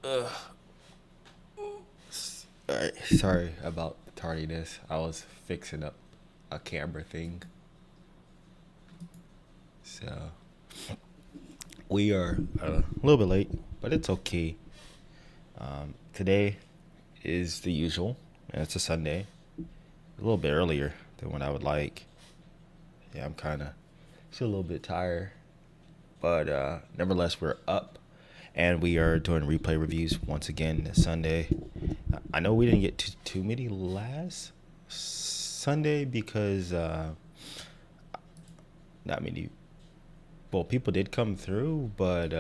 Alright, sorry about the tardiness. I was fixing up a camera thing. So, we are a little bit late, but it's okay. Today is the usual, and it's a Sunday. A little bit earlier than what I would like. Yeah, I'm kind of still a little bit tired, but nevertheless, we're up, and we are doing replay reviews once again this Sunday. I know we didn't get too many last Sunday because not many. Well, people did come through, but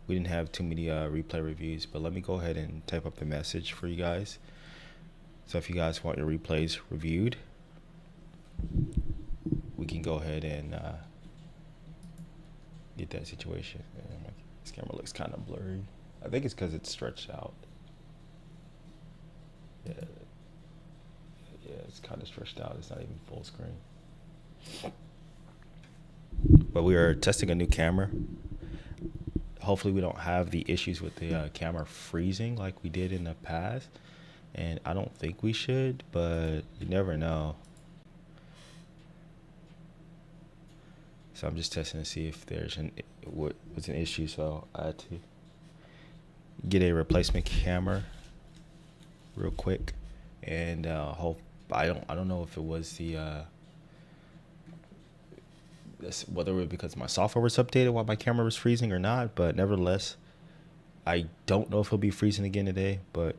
we didn't have too many replay reviews. But let me go ahead and type up the message for you guys. So if you guys want your replays reviewed, we can go ahead and get that situation. This camera looks kind of blurry. I think it's because it's stretched out. Yeah, it's kind of stretched out. It's not even full screen. But we are testing a new camera. Hopefully we don't have the issues with the camera freezing like we did in the past. And I don't think we should, but you never know. So I'm just testing to see if there's what's an issue. So I had to get a replacement camera real quick, and hope I don't know if it was the whether it was because my software was updated while my camera was freezing or not, but nevertheless, I don't know if it'll be freezing again today. But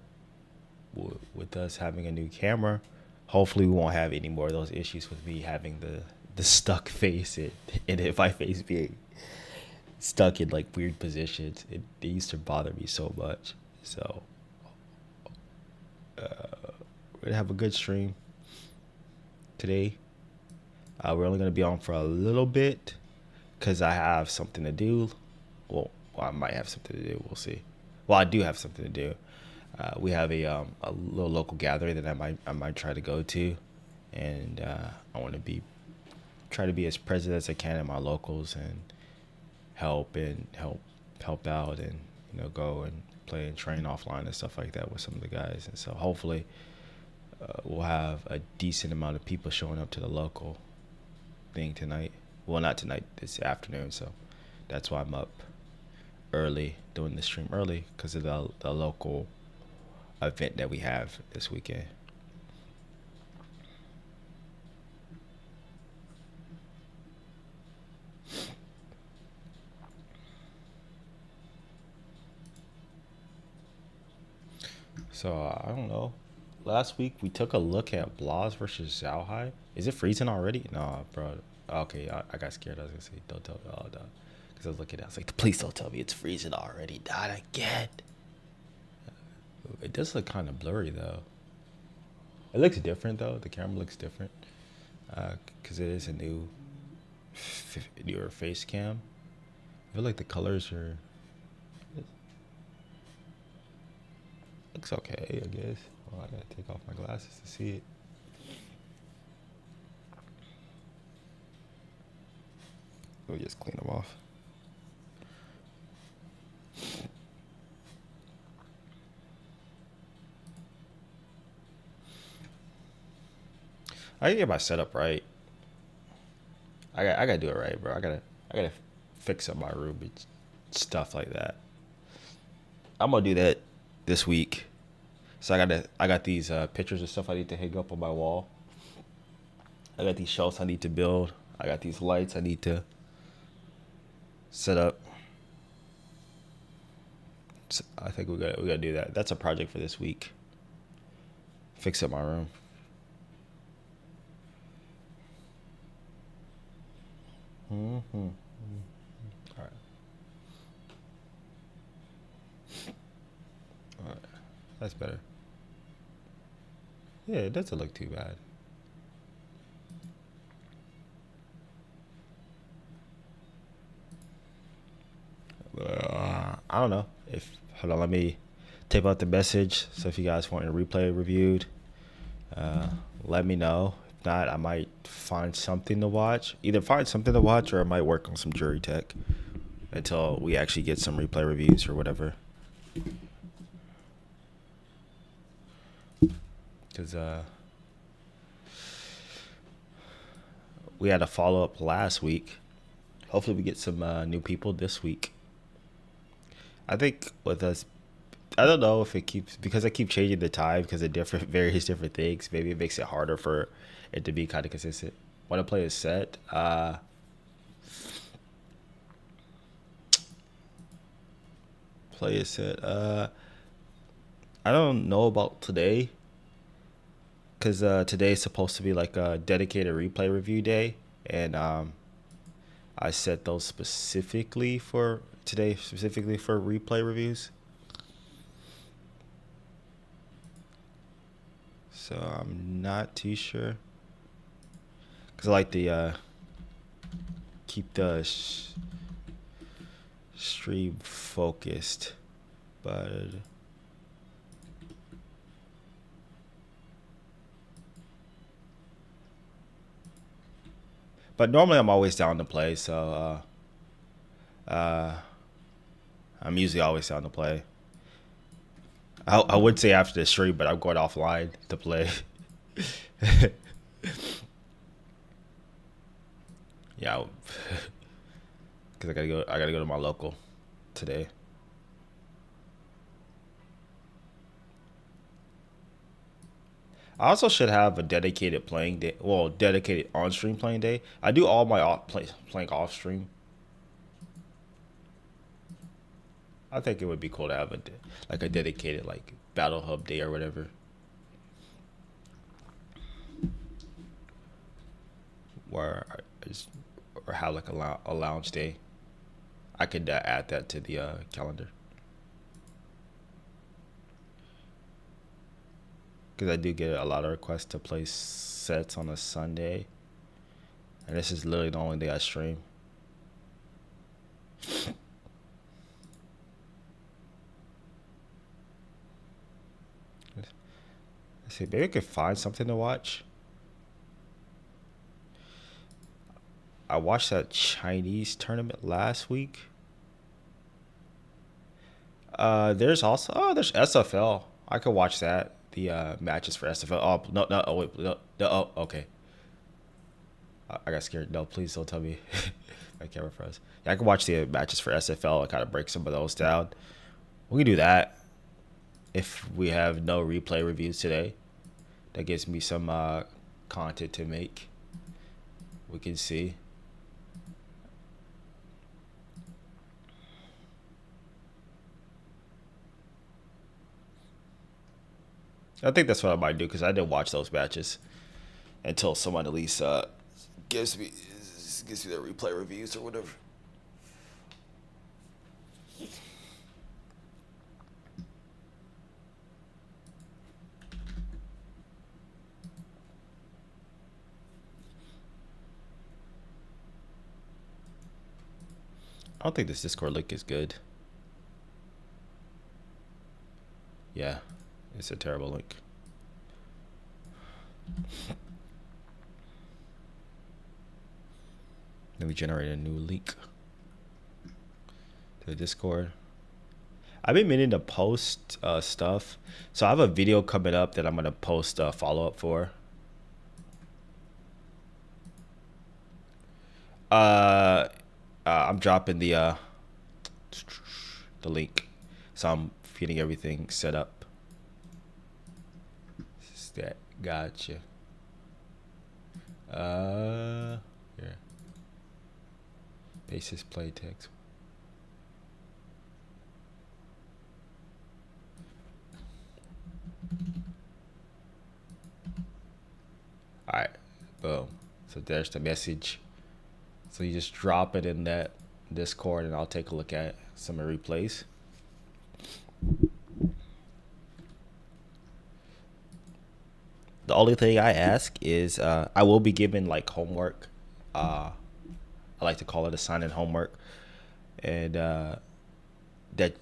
with us having a new camera, hopefully we won't have any more of those issues with me having the stuck face and if my face being stuck in like weird positions. It used to bother me so much. So we're gonna have a good stream today. We're only gonna be on for a little bit because I have something to do. Well, I might have something to do. We'll see. Well, I do have something to do. We have a little local gathering that I might try to go to, and I want to try to be as present as I can in my locals and help out, and go and play and train offline and stuff like that with some of the guys. And so hopefully we'll have a decent amount of people showing up to the local thing tonight. Well, not tonight, this afternoon. So that's why I'm up early, doing the stream early, because of the local event that we have this weekend. So I don't know. Last week we took a look at Blas versus Zhao. Is it freezing already? No, bro. Okay, I got scared. I was gonna say, don't tell me. Oh, no. Because I was looking at it, I was like, please don't tell me it's freezing already. Not again. It does look kind of blurry though. It looks different though. The camera looks different because it is a newer face cam. I feel like the colors are. Looks okay, I guess. Well, I gotta take off my glasses to see it. We'll just clean them off. I gotta get my setup right. I gotta do it right, bro. I gotta fix up my room and stuff like that. I'm gonna do that this week. So I got these pictures and stuff I need to hang up on my wall. I got these shelves I need to build. I got these lights I need to set up. So I think we gotta do that. That's a project for this week. Fix up my room. Mm-hmm. All right. All right. That's better. Yeah, it doesn't look too bad. I don't know. Hold on, let me tape out the message. So if you guys want a replay reviewed, let me know. If not, I might find something to watch. Either find something to watch, or I might work on some Juri tech until we actually get some replay reviews or whatever. Because we had a follow up last week. Hopefully, we get some new people this week. I think with us, I don't know if it keeps because I keep changing the time because of different various different things. Maybe it makes it harder for it to be kind of consistent. Want to play a set? Play a set. I don't know about today because today is supposed to be like a dedicated replay review day, and I set those specifically for today, specifically for replay reviews. So I'm not too sure because I like to keep the stream focused, but normally I'm always down to play. So I'm usually always down to play. I would say after the stream, but I'm going offline to play. Yeah, because I gotta go. I gotta go to my local today. I also should have a dedicated playing day. Well, dedicated on-stream playing day. I do all my playing off-stream. I think it would be cool to have like a dedicated like battle hub day or whatever, where I just or have like a lounge day. I could add that to the calendar because I do get a lot of requests to play sets on a Sunday, and this is literally the only day I stream. Let's see, maybe I could find something to watch. I watched that Chinese tournament last week. There's also there's SFL. I could watch that. The matches for SFL. Oh no, no, oh wait, no, no, oh okay. I got scared. No, please don't tell me my camera froze. Yeah, I can watch the matches for SFL and kind of break some of those down. We can do that if we have no replay reviews today. That gives me some content to make. We can see. I think that's what I might do because I didn't watch those matches until someone at least gives me the replay reviews or whatever. I don't think this Discord link is good. Yeah, it's a terrible link. Let me generate a new link to the Discord. I've been meaning to post stuff. So I have a video coming up that I'm going to post a follow-up for. I'm dropping the link. So I'm getting everything set up. That gotcha. Here. Basis play text. All right, boom. So there's the message. So you just drop it in that Discord, and I'll take a look at some of the replays. The only thing I ask is I will be given like homework. I like to call it assigned homework, and that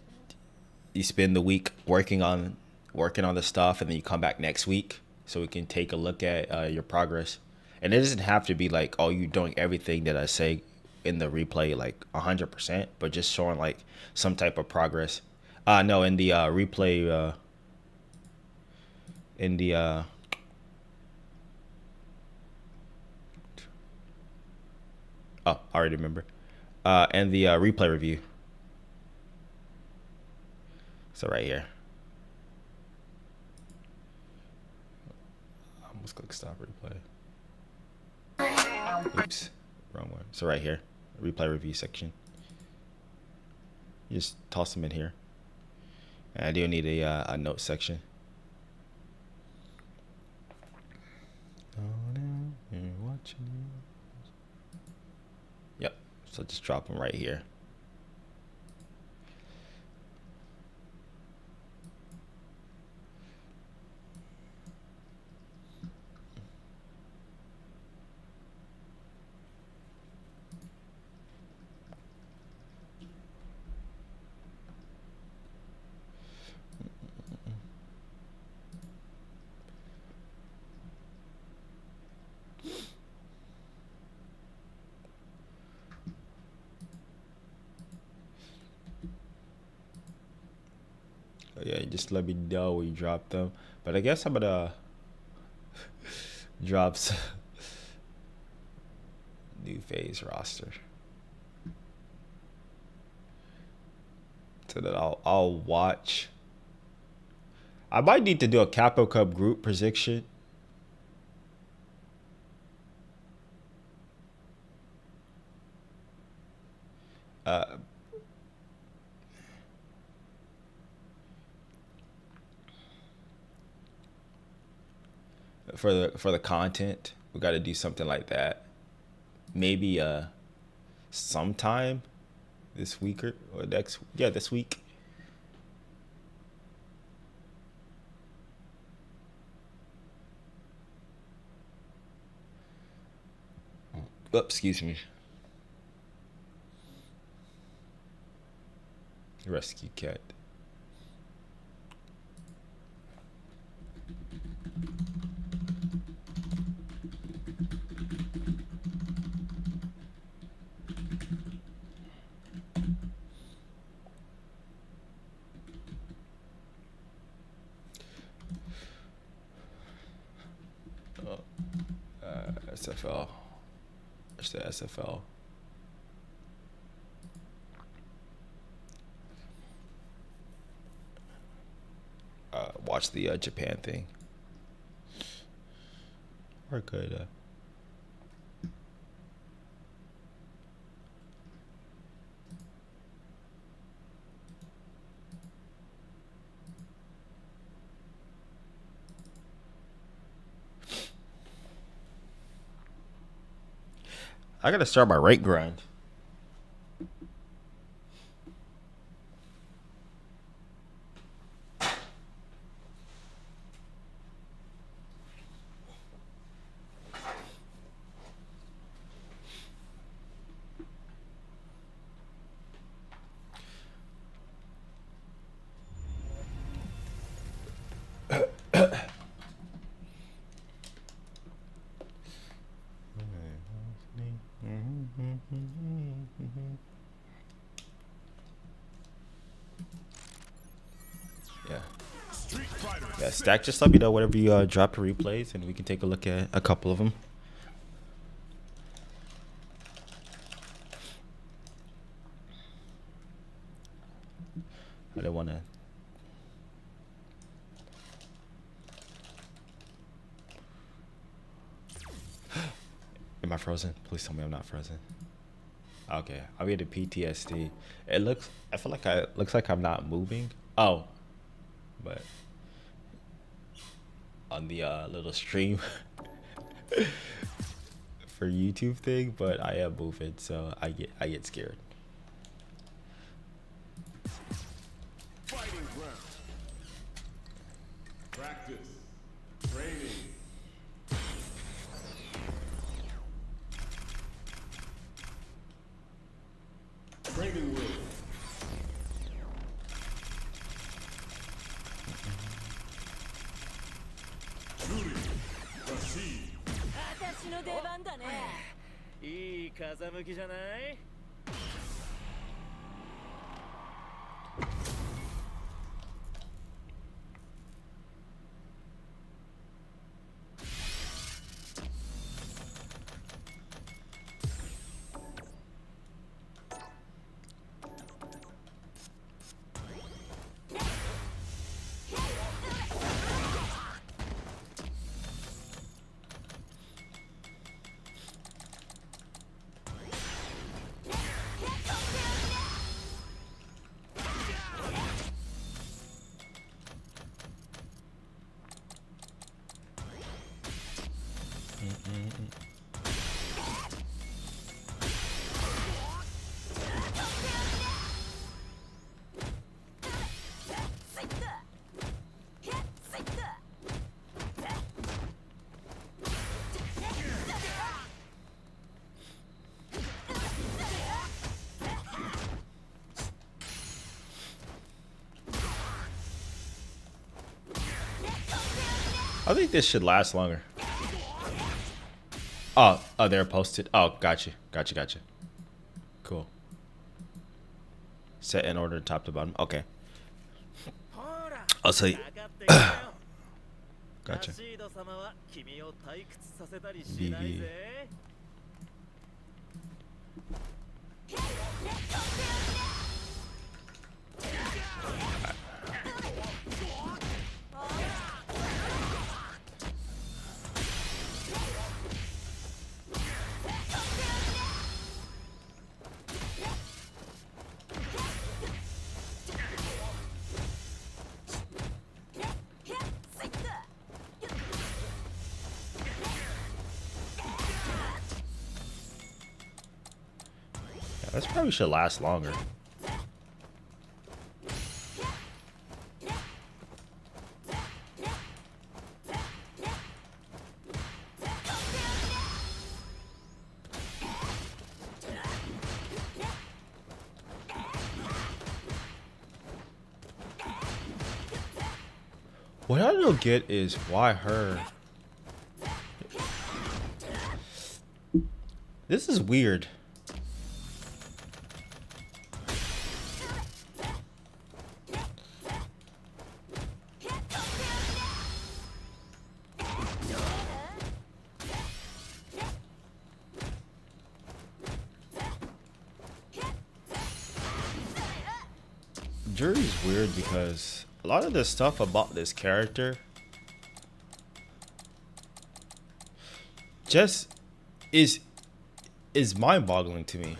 you spend the week working on the stuff, and then you come back next week so we can take a look at your progress. And it doesn't have to be like, oh, you're doing everything that I say in the replay like 100%, but just showing like some type of progress. No, in the replay. In the oh, I already remember. And the replay review. So right here. I almost click stop replay. Oops, wrong one. So right here, replay review section. You just toss them in here. And I do need a note section. Yep. So just drop them right here. Yeah, just let me know when you drop them. But I guess I'm gonna drop some new phase roster. So that I'll watch. I might need to do a Capo Cup group prediction. For the content, we got to do something like that. Maybe sometime this week or next. Yeah, this week. Oh, excuse me. Rescue cat. SFL. It's the SFL. Watch the Japan thing. Or could I gotta start my rank grind. Yeah, Stack, just let me know whenever you drop the replays, and we can take a look at a couple of them. I don't want to. Am I frozen? Please tell me I'm not frozen. Okay, I'll be at a PTSD. I feel like looks like I'm not moving. Oh, but on the little stream for YouTube thing, but I am moving, so I get scared. Fighting ground. Practice. Training. Training wheel. Juri. Proceed. 私の出番だね。いい風向きじゃない？ I think this should last longer. Oh, they're posted. Oh, gotcha. Cool. Set in order top to bottom. Okay. I'll say. Gotcha. BV. This probably should last longer. What I don't get is why her. This is weird. Juri's weird because a lot of the stuff about this character just is mind-boggling to me.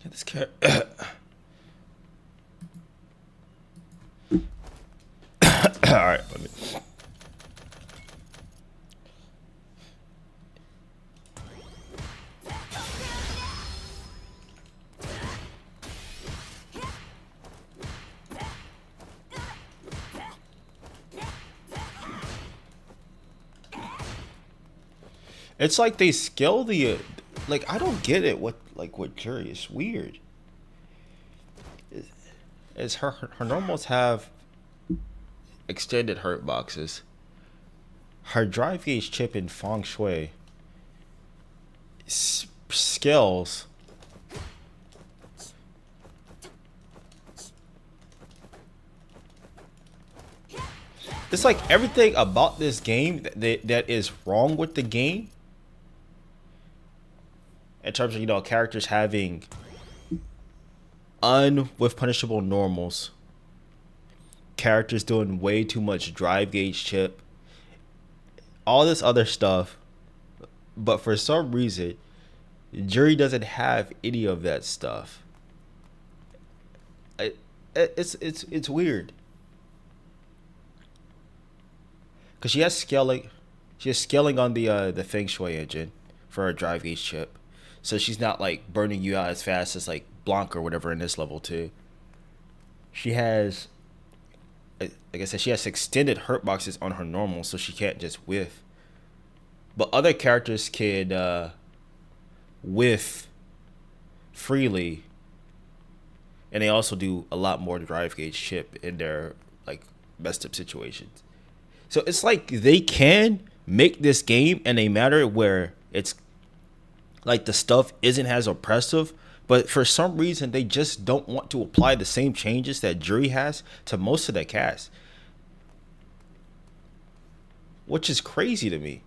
This character. All right, let me. It's like they scale the. Like I don't get it. What Juri is weird. Is her normals have extended hurt boxes. Her drive gauge chip in feng shui scales. It's like everything about this game that is wrong with the game. In terms of, you know, characters having with punishable normals, characters doing way too much drive gauge chip, all this other stuff, but for some reason, Juri doesn't have any of that stuff. It's weird because she has scaling on the Feng Shui engine for her drive gauge chip. So she's not like burning you out as fast as like Blanc or whatever in this level too. She has, like I said, she has extended hurt boxes on her normal, so she can't just whiff. But other characters can whiff freely, and they also do a lot more drive gauge chip in their like messed up situations. So it's like they can make this game in a matter where it's like the stuff isn't as oppressive, but for some reason they just don't want to apply the same changes that Juri has to most of the cast, which is crazy to me.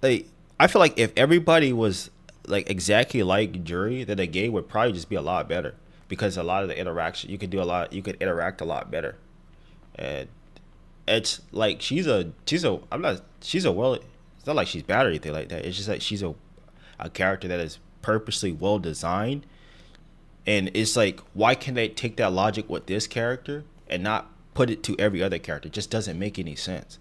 Like, I feel like if everybody was like exactly like Juri, then the game would probably just be a lot better, because a lot of the interaction you could interact a lot better. And it's like she's a it's not like she's bad or anything like that. It's just like she's a character that is purposely well designed, and it's like, why can't they take that logic with this character and not put it to every other character. It just doesn't make any sense.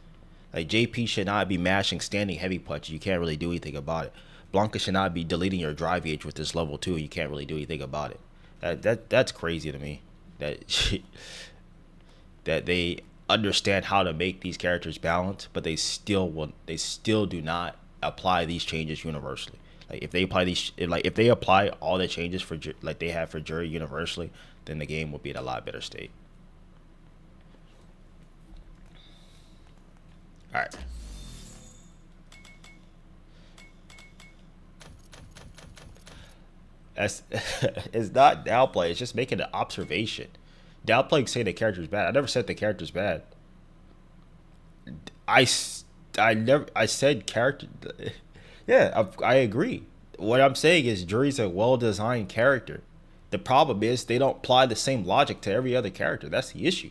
Like JP should not be mashing standing heavy punch. You can't really do anything about it. Blanca should not be deleting your drive gauge with this level 2. You can't really do anything about it. That's crazy to me. That they understand how to make these characters balanced, but they still do not apply these changes universally. Like if they apply all the changes for like they have for Juri universally, then the game will be in a lot better state. All right. That's it's not downplay. It's just making an observation. Downplaying saying the character's bad. I never said the character's bad. I said character. Yeah, I agree. What I'm saying is Juri's a well-designed character. The problem is they don't apply the same logic to every other character. That's the issue.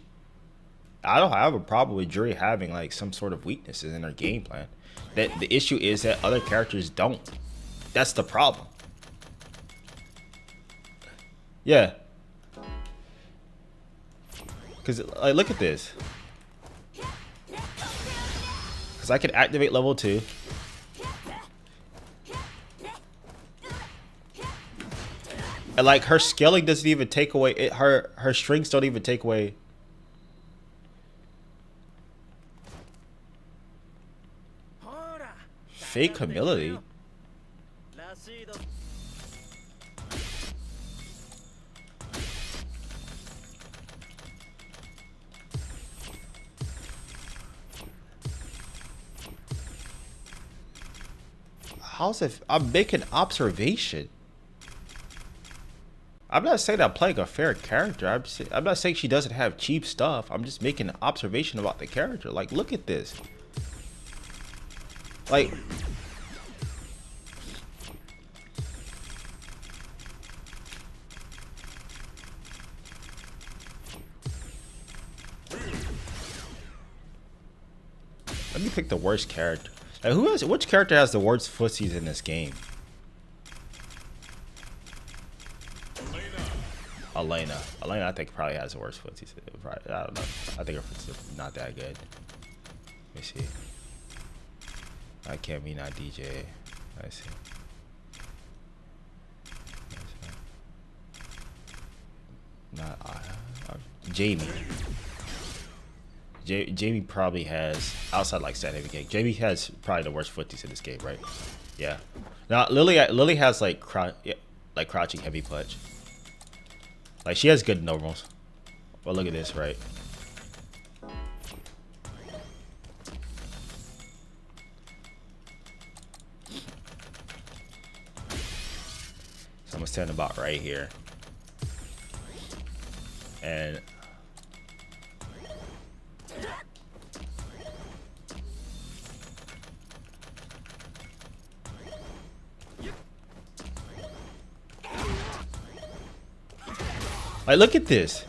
I don't have a problem with Juri having like some sort of weaknesses in their game plan. That the issue is that other characters don't. That's the problem. Yeah. Cause like look at this. Cause I can activate level 2. And like her scaling doesn't even take away it, her strings don't even take away. Fake humility. How's it? I'm making observation. I'm not saying I'm playing a fair character. I'm not saying she doesn't have cheap stuff. I'm just making an observation about the character. Like, look at this. Like, let me pick the worst character. Like, which character has the worst footsies in this game? Elena, I think probably has the worst footsies. I don't know. I think her footsies are not that good. Let me see. I can't be not DJ. I see. Not Jamie. Jamie probably has, outside like stat heavy game, Jamie has probably the worst footsies in this game, right? Yeah. Now Lily has like crouching heavy punch. Like she has good normals. Well, look at this, right? So I'm gonna stand about right here. And like, look at this.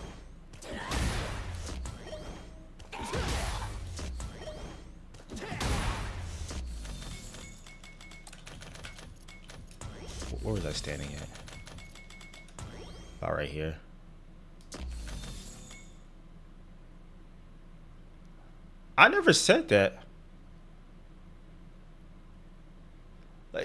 Where was I standing at? About right here. I never said that.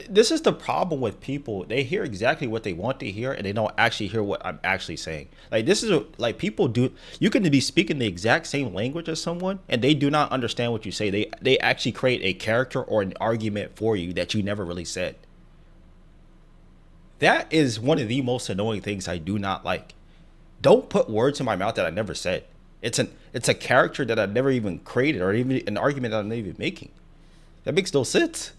This is the problem with people. They hear exactly what they want to hear and they don't actually hear what I'm actually saying. Like this is like people do. You can be speaking the exact same language as someone and they do not understand what you say. They actually create a character or an argument for you that you never really said. That is one of the most annoying things I do not like. Don't put words in my mouth that I never said. It's a character that I never even created or even an argument that I'm not even making. That makes no sense.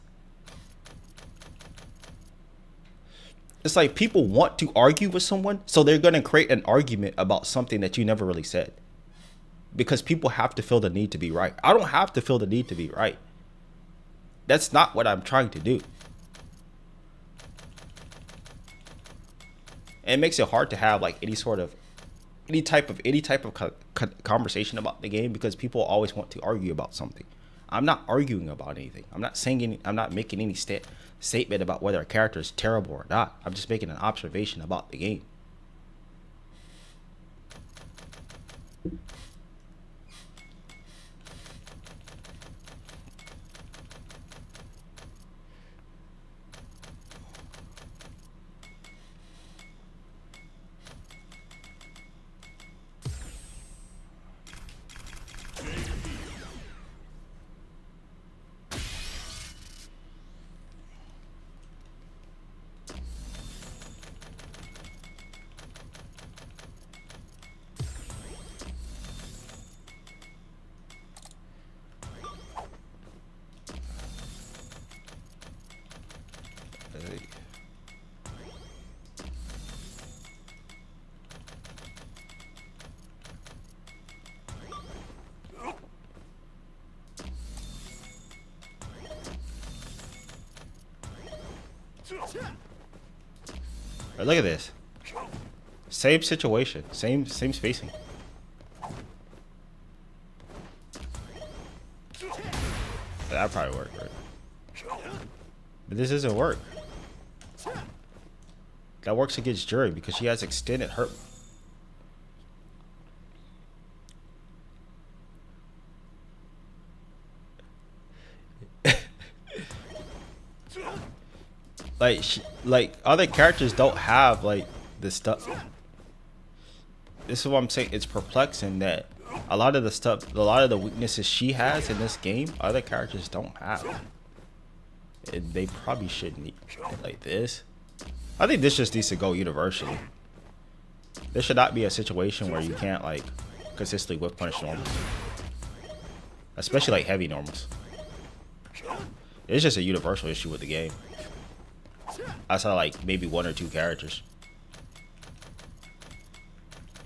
It's like people want to argue with someone, so they're going to create an argument about something that you never really said. Because people have to feel the need to be right. I don't have to feel the need to be right. That's not what I'm trying to do. And it makes it hard to have like any type of conversation about the game because people always want to argue about something. I'm not arguing about anything. I'm not making any statement about whether a character is terrible or not. I'm just making an observation about the game. Right, look at this. Same situation, same spacing. That probably work, right? But this doesn't work. That works against Juri because she has extended hurt. Like other characters don't have like this stuff. This is what I'm saying. It's perplexing that a lot of the stuff, a lot of the weaknesses she has in this game, other characters don't have. And they probably shouldn't need like this. I think this just needs to go universally. There should not be a situation where you can't like consistently whip punish normals, especially like heavy normals. It's just a universal issue with the game. I saw like maybe one or two characters.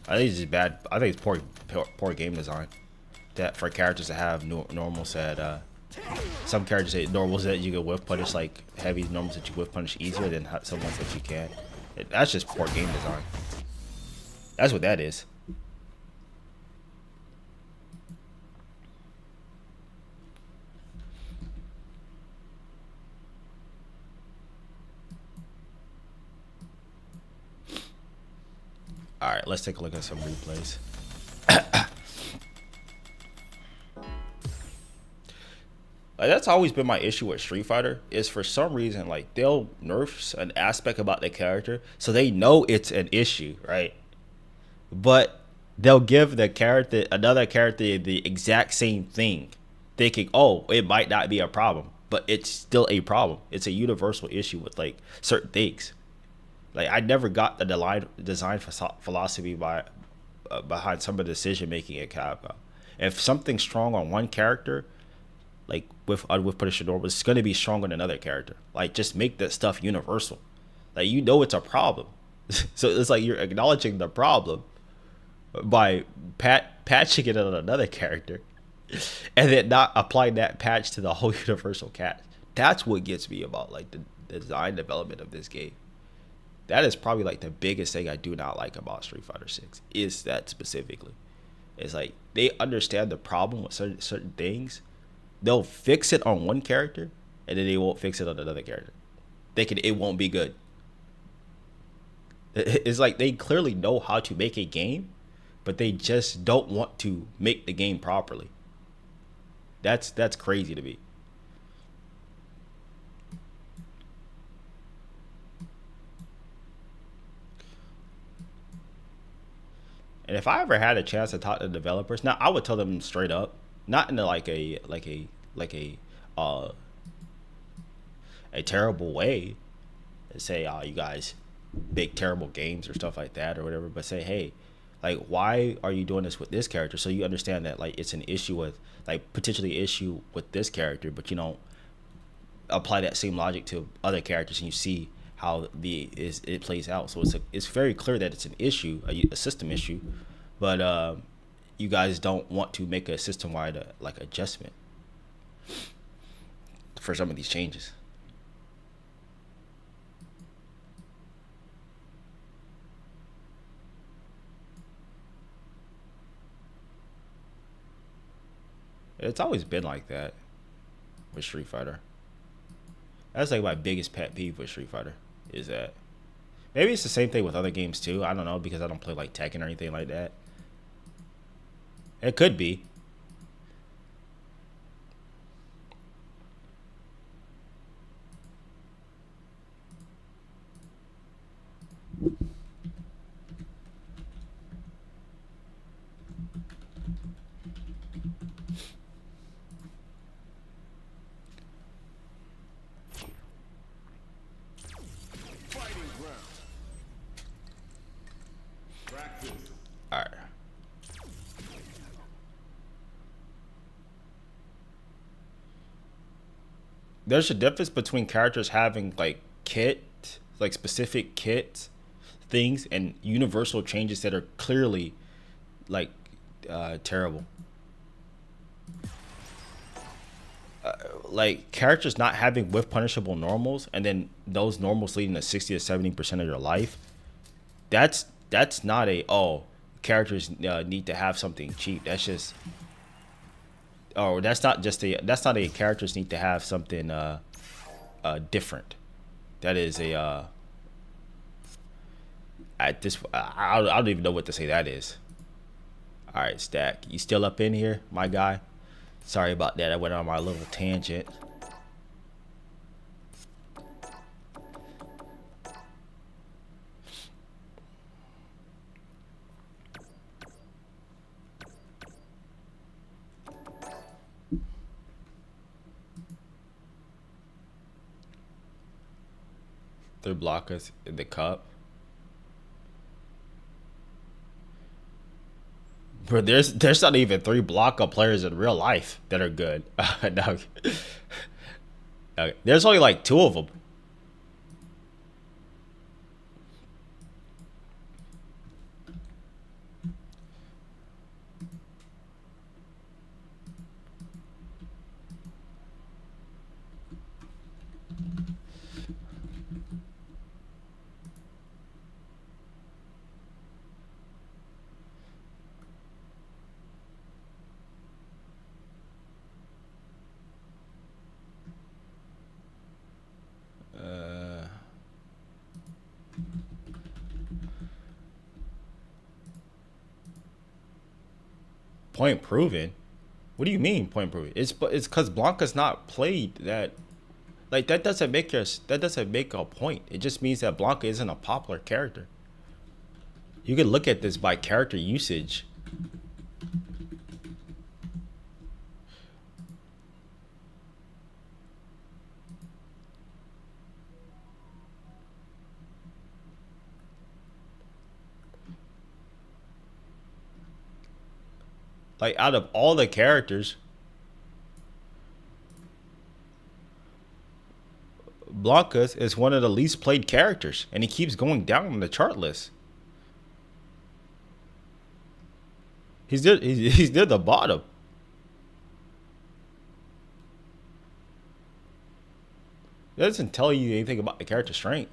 I think it's just bad. I think it's poor game design. That for characters to have normals that some characters say normals that you can whip punish like heavy normals that you whip punish easier than some ones that you can. That's just poor game design. That's what that is. All right, let's take a look at some replays. Like, that's always been my issue with Street Fighter is for some reason like they'll nerf an aspect about the character so they know it's an issue, right? But they'll give the character another character the exact same thing, thinking, oh, it might not be a problem, but it's still a problem. It's a universal issue with like certain things. Like I never got the design philosophy behind some of the decision making at Capcom. If something's strong on one character, like with Punisher Normal, it's gonna be strong on another character. Like just make that stuff universal. Like you know it's a problem, so it's like you're acknowledging the problem by patching it on another character, and then not applying that patch to the whole universal cat. That's what gets me about like the design development of this game. That is probably like the biggest thing I do not like about Street Fighter 6 is that specifically. It's like they understand the problem with certain things. They'll fix it on one character and then they won't fix it on another character. It won't be good. It's like they clearly know how to make a game, but they just don't want to make the game properly. That's crazy to me. And if I ever had a chance to talk to developers, now I would tell them straight up, not in a terrible way, and say, "Oh, you guys make terrible games" or stuff like that or whatever, but say, "Hey, like, why are you doing this with this character?" So you understand that like it's an issue with like potentially an issue with this character, but you don't apply that same logic to other characters, and you see how it plays out. So it's very clear that it's an issue, a system issue, but you guys don't want to make a system-wide like adjustment for some of these changes. It's always been like that with Street Fighter. That's like my biggest pet peeve with Street Fighter is that maybe it's the same thing with other games too. I don't know because I don't play like Tekken or anything like that. It could be. Fighting ground. Practice. All right. There's a difference between characters having like like specific kit things and universal changes that are clearly like terrible. like characters not having with punishable normals, and then those normals leading to 60 to 70% of your life. That's not a characters need to have something cheap. That's just that's not a characters need to have something different. That is a at this I don't even know what to say that is. All right, Stack, you still up in here, my guy? Sorry about that. I went on my little tangent. They block us in the cup. Bro, there's not even 3 block up players in real life that are good. No. Okay. There's only like 2 of them. Point proven. What do you mean point proven? It's because Blanca's not played that. Like that doesn't make a point. It just means that Blanca isn't a popular character. You can look at this by character usage. Like out of all the characters, Blanca's is one of the least played characters, and he keeps going down on the chart list. He's near the bottom. It doesn't tell you anything about the character strength.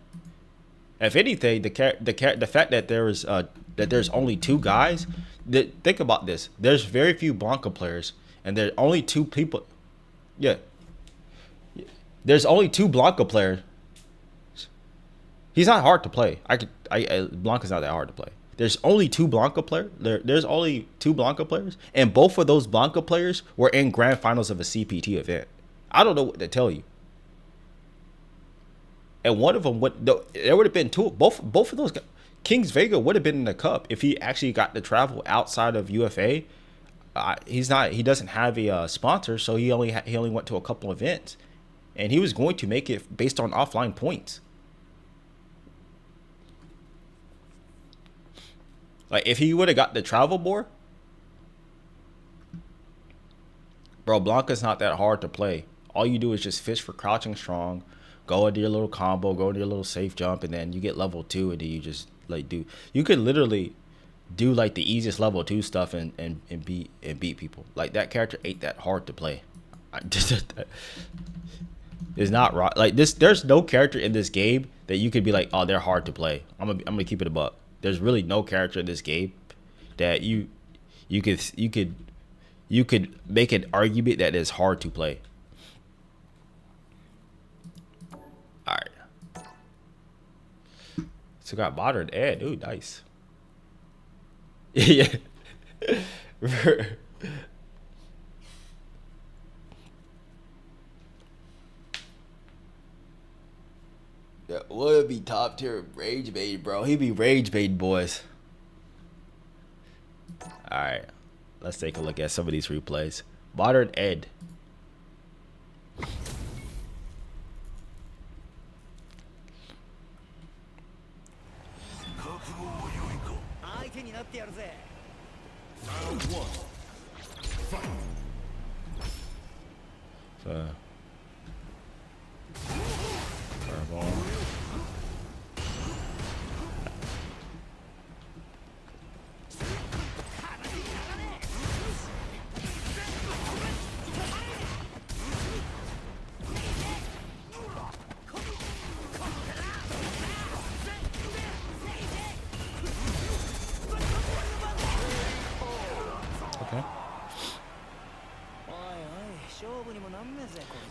If anything, the fact that there's only 2 guys. Think about this. There's very few Blanca players, and there's only 2 people. Yeah. There's only 2 Blanca players. He's not hard to play. Blanca's not that hard to play. There's only 2 Blanca players. There's only 2 Blanca players, and both of those Blanca players were in grand finals of a CPT event. I don't know what to tell you. And one of them there would have been 2. Both of those guys. Kings Vega would have been in the cup if he actually got to travel outside of UFA. He doesn't have a sponsor, so he only went to a couple events, and he was going to make it based on offline points. Like if he would have got the travel more, bro, Blanca's not that hard to play. All you do is just fish for crouching strong, go into your little combo, go into your little safe jump, and then you get level 2, and then you just you could literally do like the easiest level 2 stuff and beat people. Like that character ain't that hard to play. It's not right. Like this, there's no character in this game that you could be like, oh, they're hard to play. I'm gonna keep it a buck. There's really no character in this game that you could make an argument that is hard to play. All right. So got modern Ed. Ooh, nice. Yeah. Yeah, would be top tier rage bait, bro. He be rage bait, boys. All right, let's take a look at some of these replays. Modern Ed. Round 1. Fight. Fireball.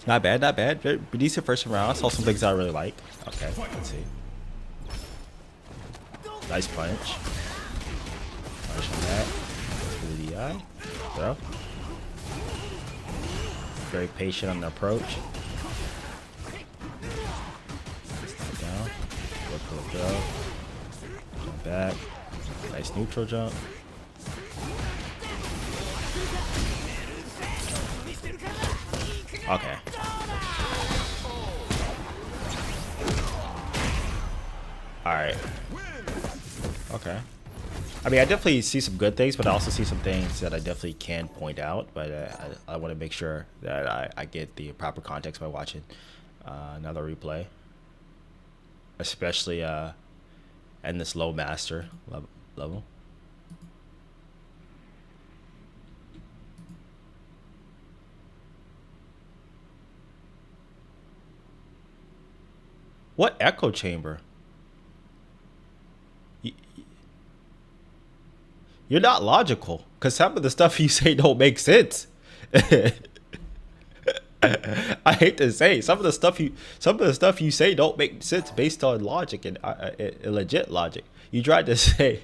Not bad, not bad. Very decent first round. I saw some things I really like. Okay, let's see. Nice punch. Punch on that. Goes for the DI. Throw. Very patient on the approach. Stay down. Look for the throw. Jump back. Nice neutral jump. Okay. Alright. Okay. I mean, I definitely see some good things, but I also see some things that I definitely can point out. But I want to make sure that I get the proper context by watching another replay. Especially in this low master level. What echo chamber? You're not logical, because some of the stuff you say don't make sense. I hate to say, some of the stuff you say don't make sense based on logic and legit logic. You tried to say,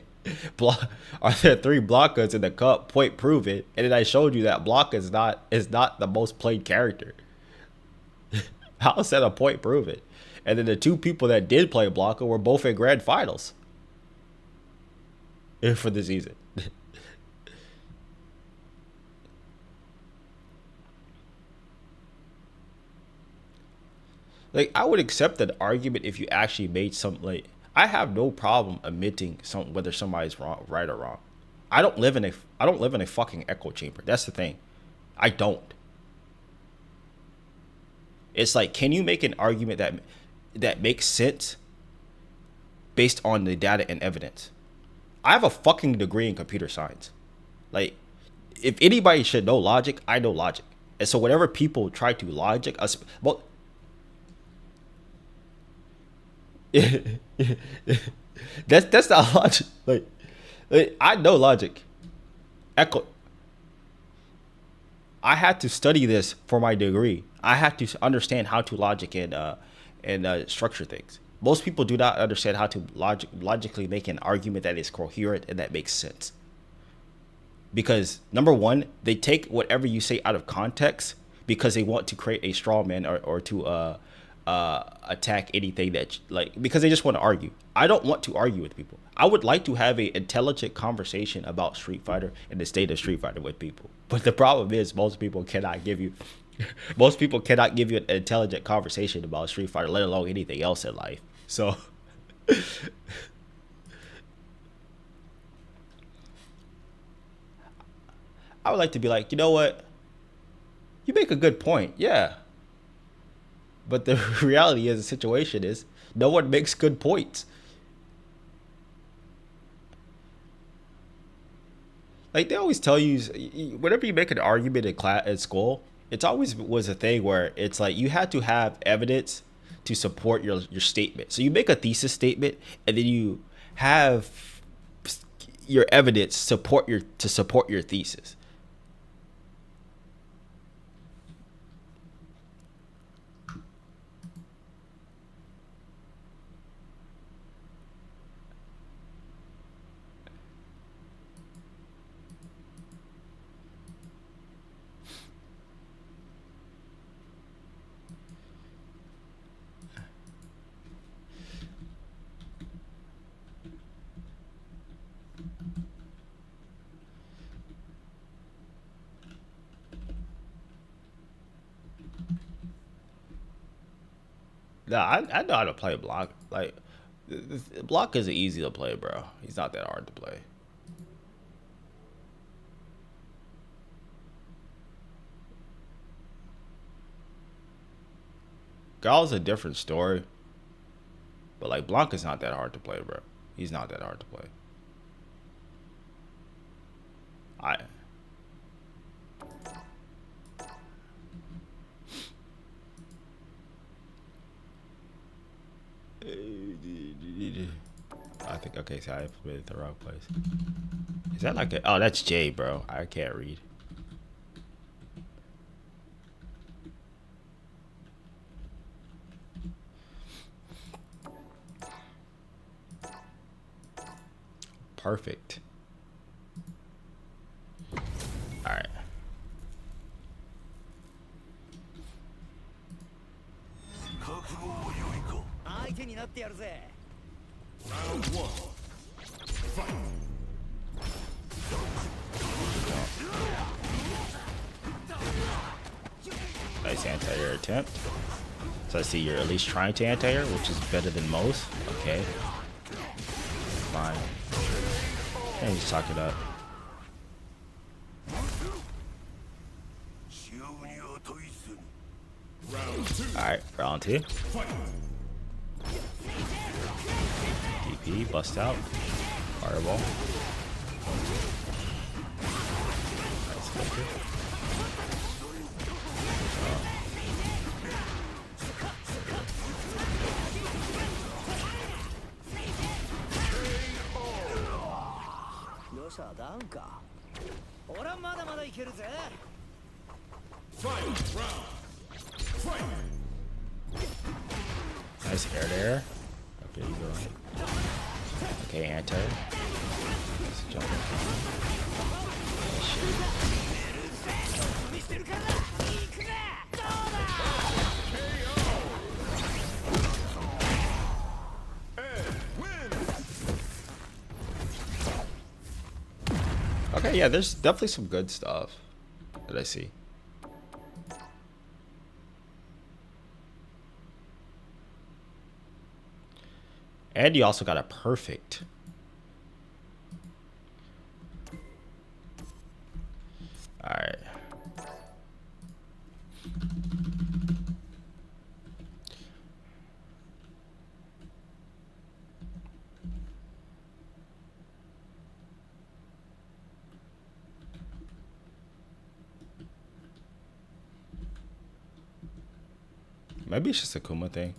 are there 3 blockers in the cup? Point proven, and then I showed you that Blanca is not the most played character. How is that a point proven? And then the 2 people that did play Blanca were both in grand finals for the season. Like, I would accept an argument if you actually made some, like, I have no problem admitting whether somebody's wrong, right or wrong. I don't live in a fucking echo chamber. That's the thing. I don't. It's like, can you make an argument that makes sense based on the data and evidence? I have a fucking degree in computer science. Like, if anybody should know logic, I know logic. And so whenever people try to logic us, well, that's not logic. Like I know logic. Echo. I had to study this for my degree. I had to understand how to logic and structure things. Most people do not understand how to logically make an argument that is coherent and that makes sense. Because number one, they take whatever you say out of context because they want to create a straw man or to attack anything that, like, because they just want to argue. I don't want to argue with people. I would like to have an intelligent conversation about Street Fighter and the state of Street Fighter with people. But the problem is most people cannot give you an intelligent conversation about Street Fighter, let alone anything else in life. So I would like to be like, you know what? You make a good point. Yeah. But the reality is, the situation is, no one makes good points. Like, they always tell you, whenever you make an argument in class at school, it's always was a thing where it's like you had to have evidence to support your statement. So you make a thesis statement, and then you have your evidence support your thesis. Nah, I know how to play block. Like, block isn't easy to play, bro. He's not that hard to play. Gal's a different story. But, like, Blanca's not that hard to play, bro. He's not that hard to play. I think, okay, so I put it in the wrong place. Is that like a, oh, that's J, bro. I can't read. Perfect. All right. 覚悟を良いか。相手になってやるぜ。 Round one. Fight. Nice anti-air attempt. So I see you're at least trying to anti-air, which is better than most. Okay. Fine. And just talk it up. 潮に値する。Round two. Alright, round two. Fight. DP, bust out. Fireball. Nice filter. Fight. Round. Fight. Nice air there. Okay, you go. Okay, anti. Nice jump. Nice shit. Okay, yeah, there's definitely some good stuff that I see. And you also got a perfect. All right. Maybe it's just a Kuma thing.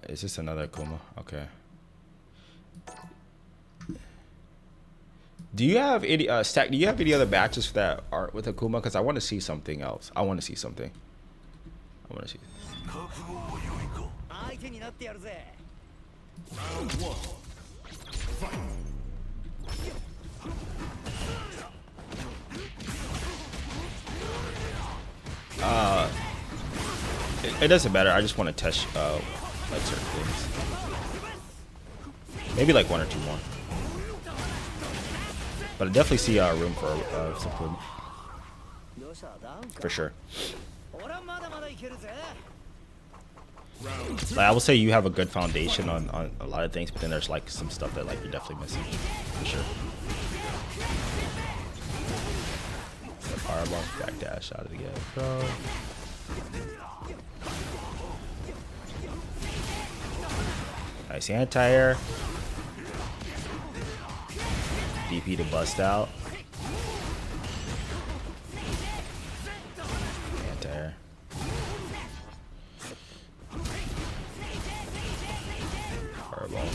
It's just another Kuma. Okay. Do you have any Stack? Do you have any other matches that are with Akuma? Because I want to see something else. I want to see something. I want to see. 覚悟を良いか。相手になってやるぜ。 Round one. Fight. It doesn't matter. I just want to test like certain things. Maybe like one or two more. But I definitely see room for some improvement. For sure. Round two. Like, I will say you have a good foundation on a lot of things, but then there's like some stuff that like you're definitely missing. For sure. The fireball, backdash out of the gap. Bro. Nice anti-air. DP to bust out. Anti-air. Fireball.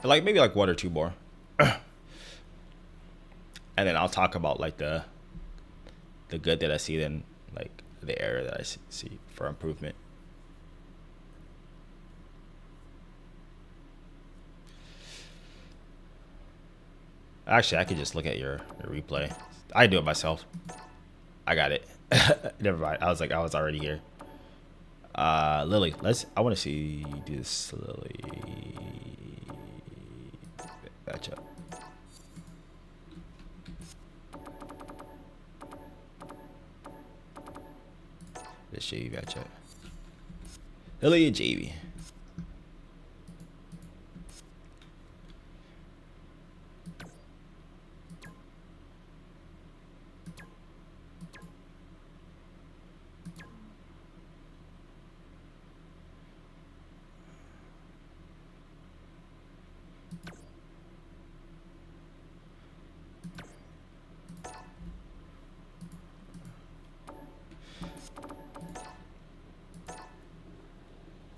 Like maybe like one or two more. And then I'll talk about like the good that I see, then like the error that I see for improvement. Actually, I could just look at your replay. I do it myself. I got it. Never mind. I was already here. Lily, I want to see you do this Lily matchup. This JV matchup. Lily and JV.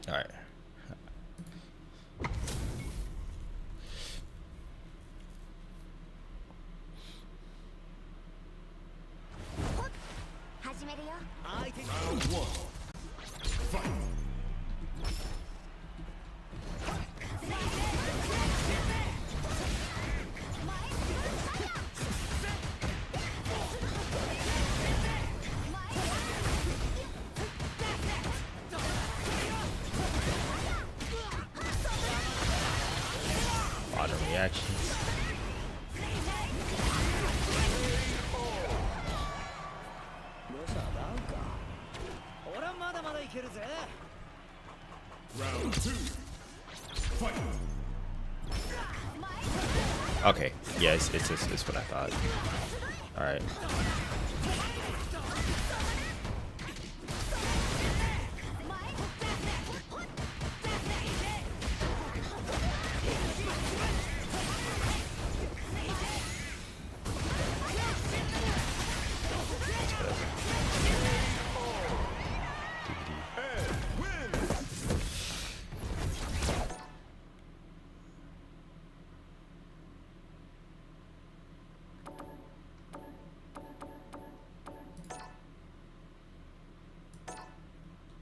All right. めるよ Round one. Fight. Lot of reactions. どうしたダウンか俺はまだまだいけるぜ Round two. Fight. Okay, yeah, it's what I thought. All right.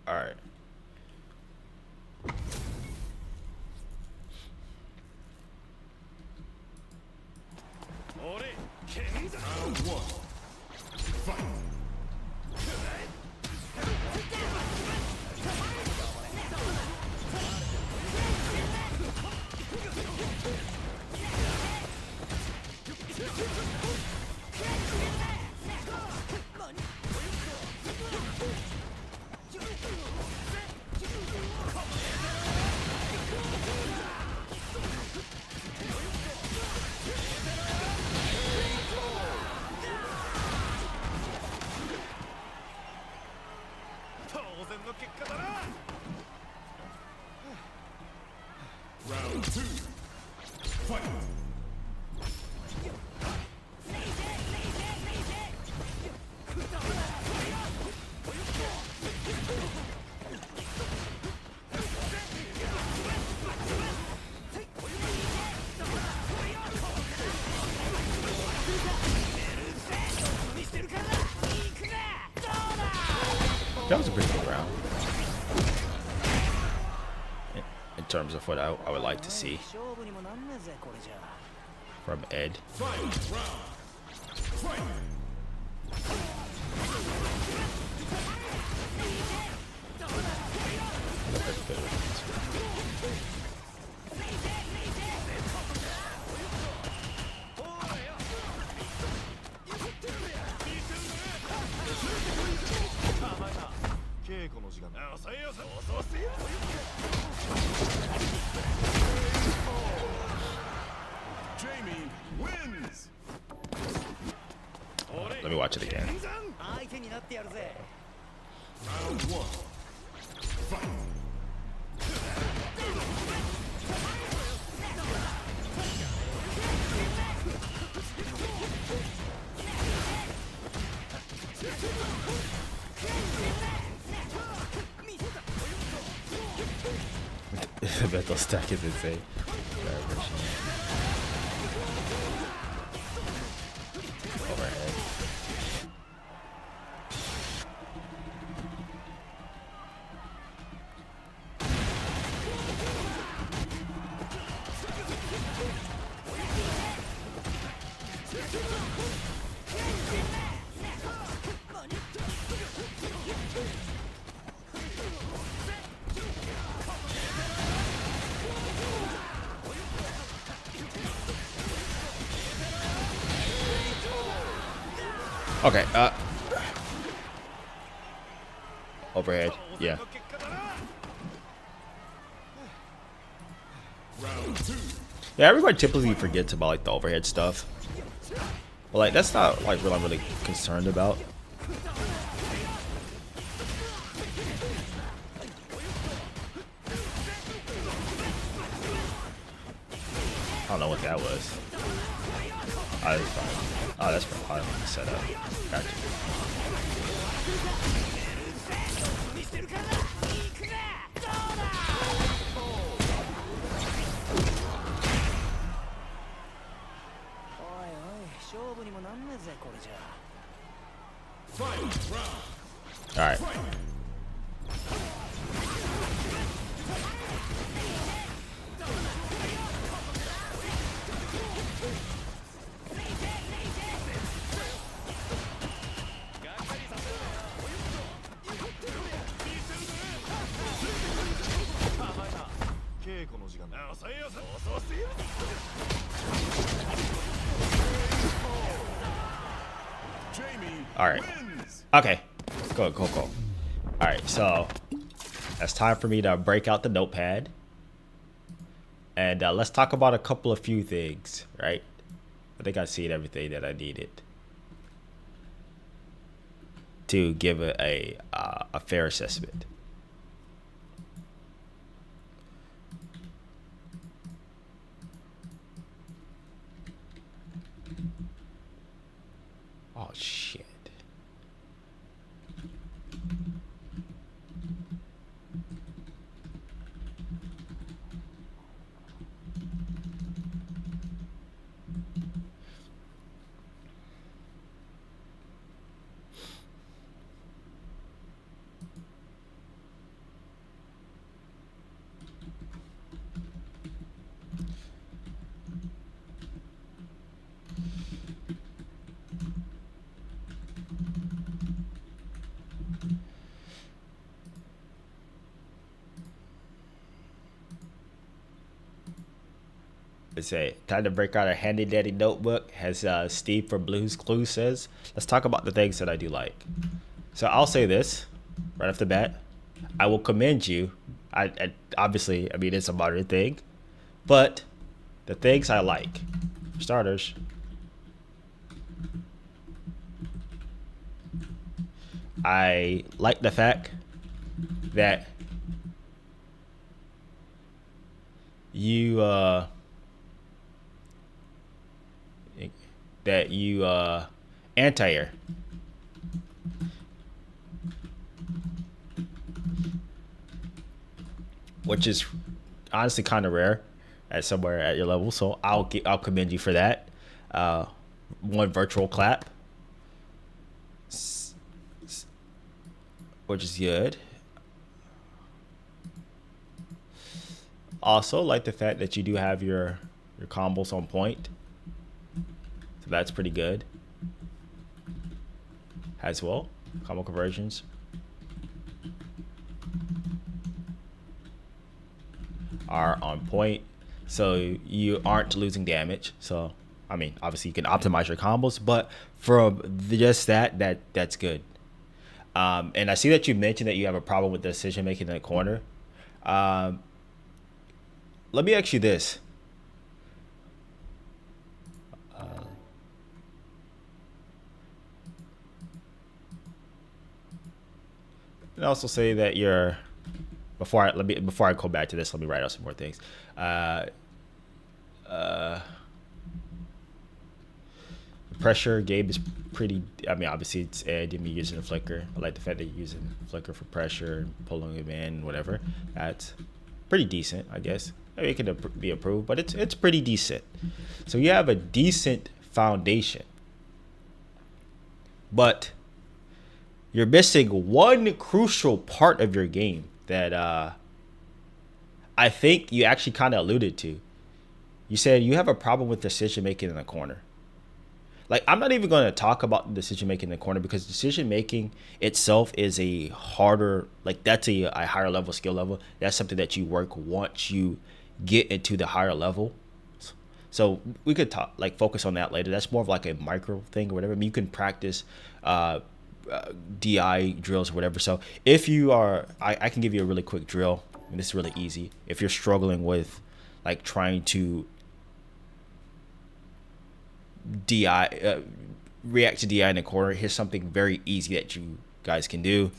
All right. Round one. Fight. Round two. Fight. That was a pretty good round. In terms of what I would like to see 勝負にもなんねえぜこれじゃ from Ed. Fight. Round. Fight. Jamie wins. Let me watch it again. 相手になってやるぜ Round one. Fight. The mental stack is insane. Overhead. Okay, overhead, yeah. Round two. Yeah, everybody typically forgets about like the overhead stuff. But like that's not like what I'm really concerned about. I don't know what that was. Oh, that's fine. Oh, that's probably the setup. Gotcha.おいおい勝負にもなんねえぜこれじゃ Fight. Round. All right. Jamie All right. wins. Okay. Go. All right. So it's time for me to break out the notepad, and let's talk about a few things. Right. I think I seen everything that I needed to give it a fair assessment. Oh shit. It's a time to break out a handy dandy notebook, as Steve from Blue's Clues says. Let's talk about the things that I do like. So I'll say this right off the bat. I will commend you. I obviously, I mean, it's a modern thing, but the things I like, for starters, I like the fact that you anti-air. Which is honestly kind of rare at somewhere at your level, so I'll commend you for that. One virtual clap, which is good. Also, like the fact that you do have your combos on point, so that's pretty good as well. Combo conversions are on point, so you aren't losing damage. So I mean, obviously you can optimize your combos, but from just that's good. And I see that you mentioned that you have a problem with decision making in the corner. Let me ask you this. And also say that you're before I go back to this, let me write out some more things. Pressure game is pretty. I mean, obviously it's me using a flicker. I like the fact that you're using flicker for pressure, pulling him in, whatever. That's pretty decent, I guess. I mean, it can be improved, but it's pretty decent. So you have a decent foundation, but you're missing one crucial part of your game that I think you actually kind of alluded to. You said you have a problem with decision making in the corner. Like, I'm not even going to talk about decision making in the corner, because decision making itself is a harder, like, that's a higher level skill level. That's something that you work once you get into the higher level. So we could talk, like, focus on that later. That's more of like a micro thing or whatever. I mean, you can practice DI drills or whatever. So if you are, I can give you a really quick drill, and this is really easy. If you're struggling with like trying to DI react to DI in the corner, here's something very easy that you guys can do.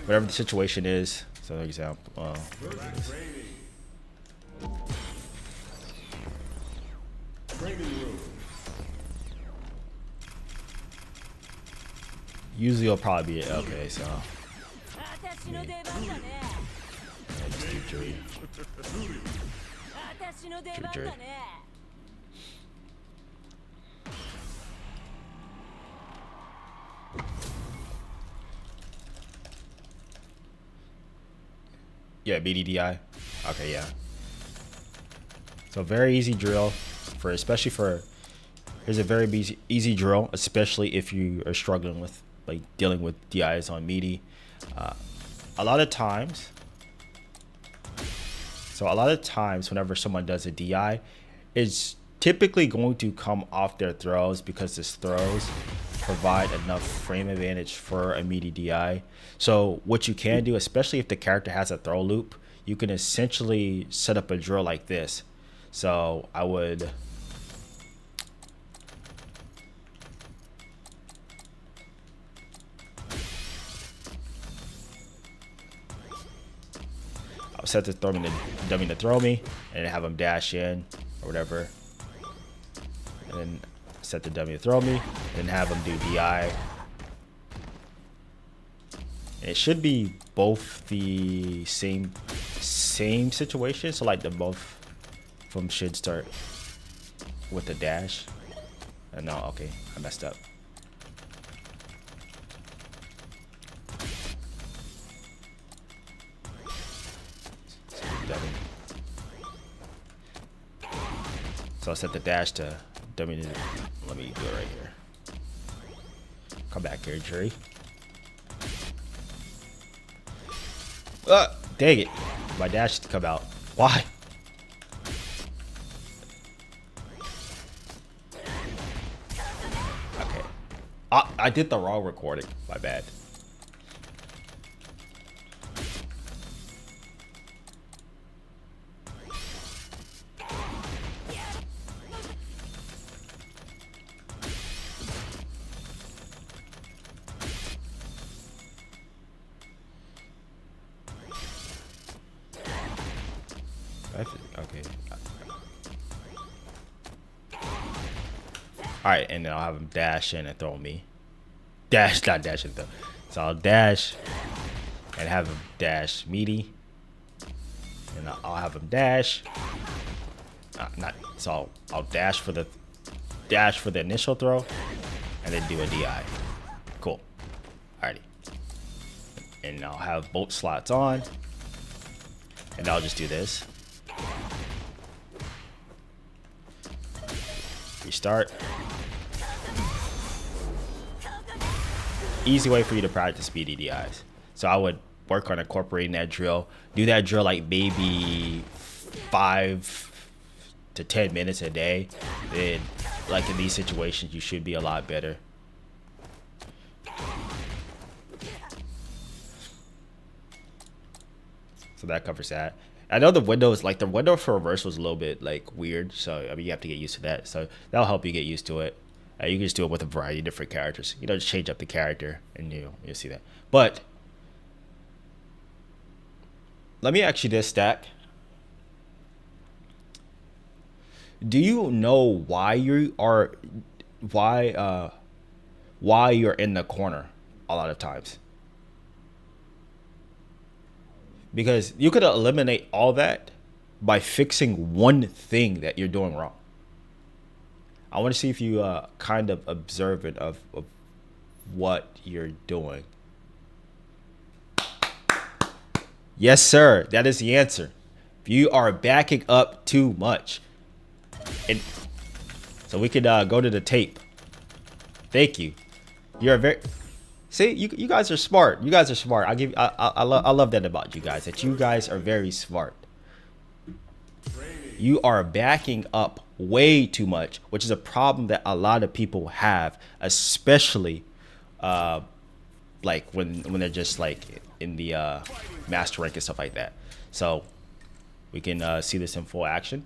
Whatever the situation is. So for example, usually it'll probably be okay. So Juri. Juri. Yeah, BDDI. Okay, yeah. So very easy drill for especially for. Here's a very easy drill, especially if you are struggling with like dealing with DIs on meaty. A lot of times. So a lot of times, whenever someone does a DI, it's typically going to come off their throws because his throws provide enough frame advantage for a meaty DI. So what you can do, especially if the character has a throw loop, you can essentially set up a drill like this. So I would set the dummy to throw me and have him dash in or whatever. And then set the dummy to throw me and have him do DI. And it should be both the same situation. So like the both of them should start with the dash. And no, okay, I messed up. So I'll set the dash to dummy. Let me do it right here. Come back here, Juri. Dang it. My dash to come out. Why? Okay. I did the wrong recording. My bad. Okay. Alright, and then I'll have him dash in and throw me. Dash, not dash and throw. So I'll dash and have him dash meaty. And I'll have him dash. So I'll dash for the initial throw and then do a DI. Cool. Alrighty. And I'll have both slots on. And I'll just do this. Restart. Easy way for you to practice BDDIs. So I would work on incorporating that drill. Do that drill like maybe 5 to 10 minutes a day. Then, like in these situations, you should be a lot better. So that covers that. I know the window for reverse was a little bit like weird, so I mean you have to get used to that. So that'll help you get used to it. You can just do it with a variety of different characters. You know, just change up the character, and you'll see that. But let me ask you this, Stack. Do you know why you're in the corner a lot of times? Because you could eliminate all that by fixing one thing that you're doing wrong. I want to see if you kind of observant of what you're doing. Yes, sir. That is the answer. If you are backing up too much. And so we could go to the tape. Thank you. You're very... See, you guys are smart. You guys are smart. I love that about you guys. That you guys are very smart. You are backing up way too much, which is a problem that a lot of people have, especially like when they're just like in the master rank and stuff like that. So we can see this in full action.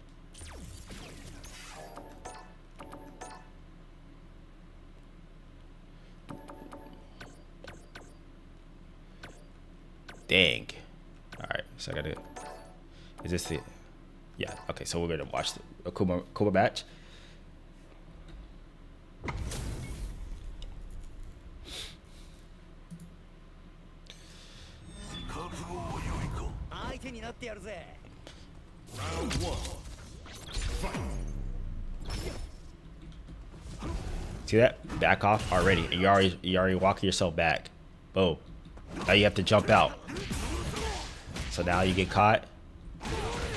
Dang. All right, so I gotta. Is this the? Yeah. Okay, so we're gonna watch the Akuma match. Round one. Fight. See that? Back off already. And you already walking yourself back. Boom. Now you have to jump out. So now you get caught.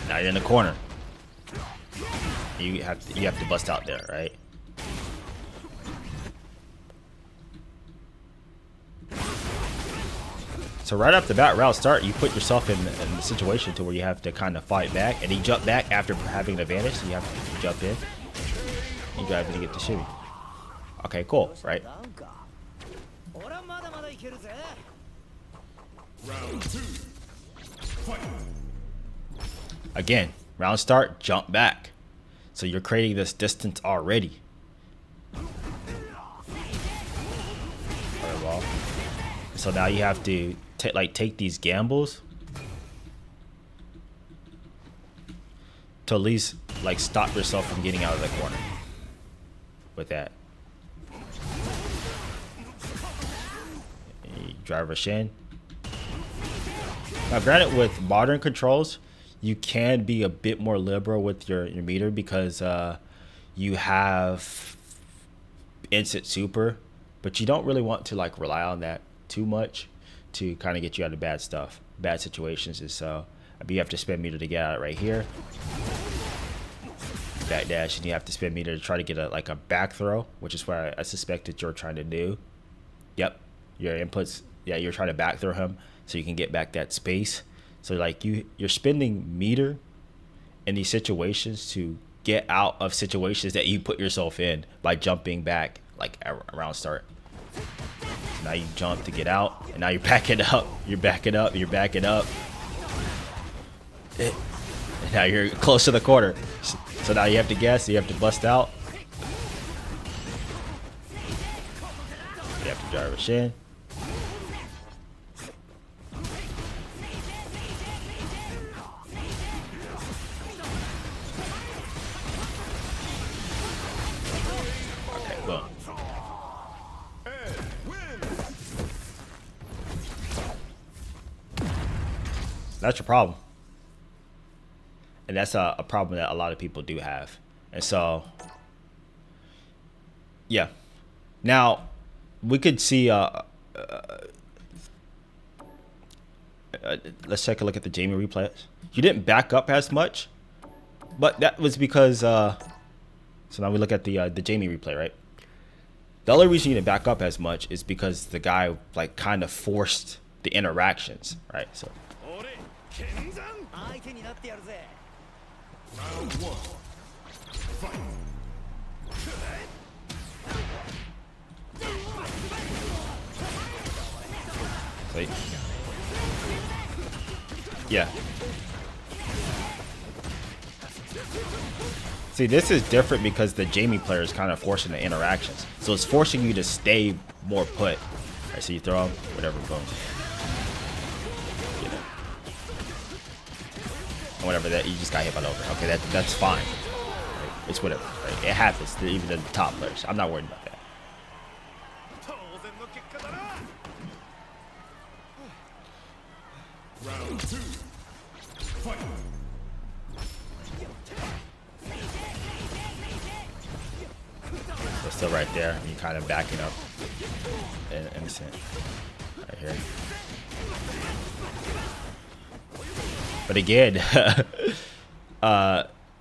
Now you're in the corner. You have to bust out there, right? So right off the bat, round start, you put yourself in the situation to where you have to kind of fight back, and he jump back after having an advantage. So you have to jump in. You have to get the shimmy. Okay, cool, right? Round 2. Fight. Again, round start, jump back. So you're creating this distance already. Fireball. So now you have to take these gambles to at least like stop yourself from getting out of the corner with that. You drive rush in. Now granted, with modern controls, you can be a bit more liberal with your meter because you have instant super, but you don't really want to like rely on that too much to kind of get you out of bad situations. And so you have to spend meter to get out of it right here. Backdash, and you have to spend meter to try to get a back throw, which is what I suspect that you're trying to do. Yep, your inputs. Yeah, you're trying to back throw him so you can get back that space. So like you're spending meter in these situations to get out of situations that you put yourself in by jumping back like around start. So now you jump to get out, and now you're backing up. You're backing up. You're backing up. And now you're close to the corner. So now you have to guess. You have to bust out. You have to drive rush in. Okay, boom. That's your problem. And that's a problem that a lot of people do have. And so, yeah. Now, we could see, let's take a look at the Jamie replay. You didn't back up as much, but that was because, so now we look at the Jamie replay, right? The only reason you didn't back up as much is because the guy like kind of forced the interactions, right? So. Round 1. Fight. Wait. Yeah. See, this is different because the Jamie player is kind of forcing the interactions. So it's forcing you to stay more put. All right, so you throw him, whatever, boom. Get it. And whatever, that you just got hit by the over. Okay, that's fine. Right? It's whatever. Right? It happens to even the top players. I'm not worried about that. Round 2. Fight. So still right there. You kind of backing up. Innocent. Right here. But again,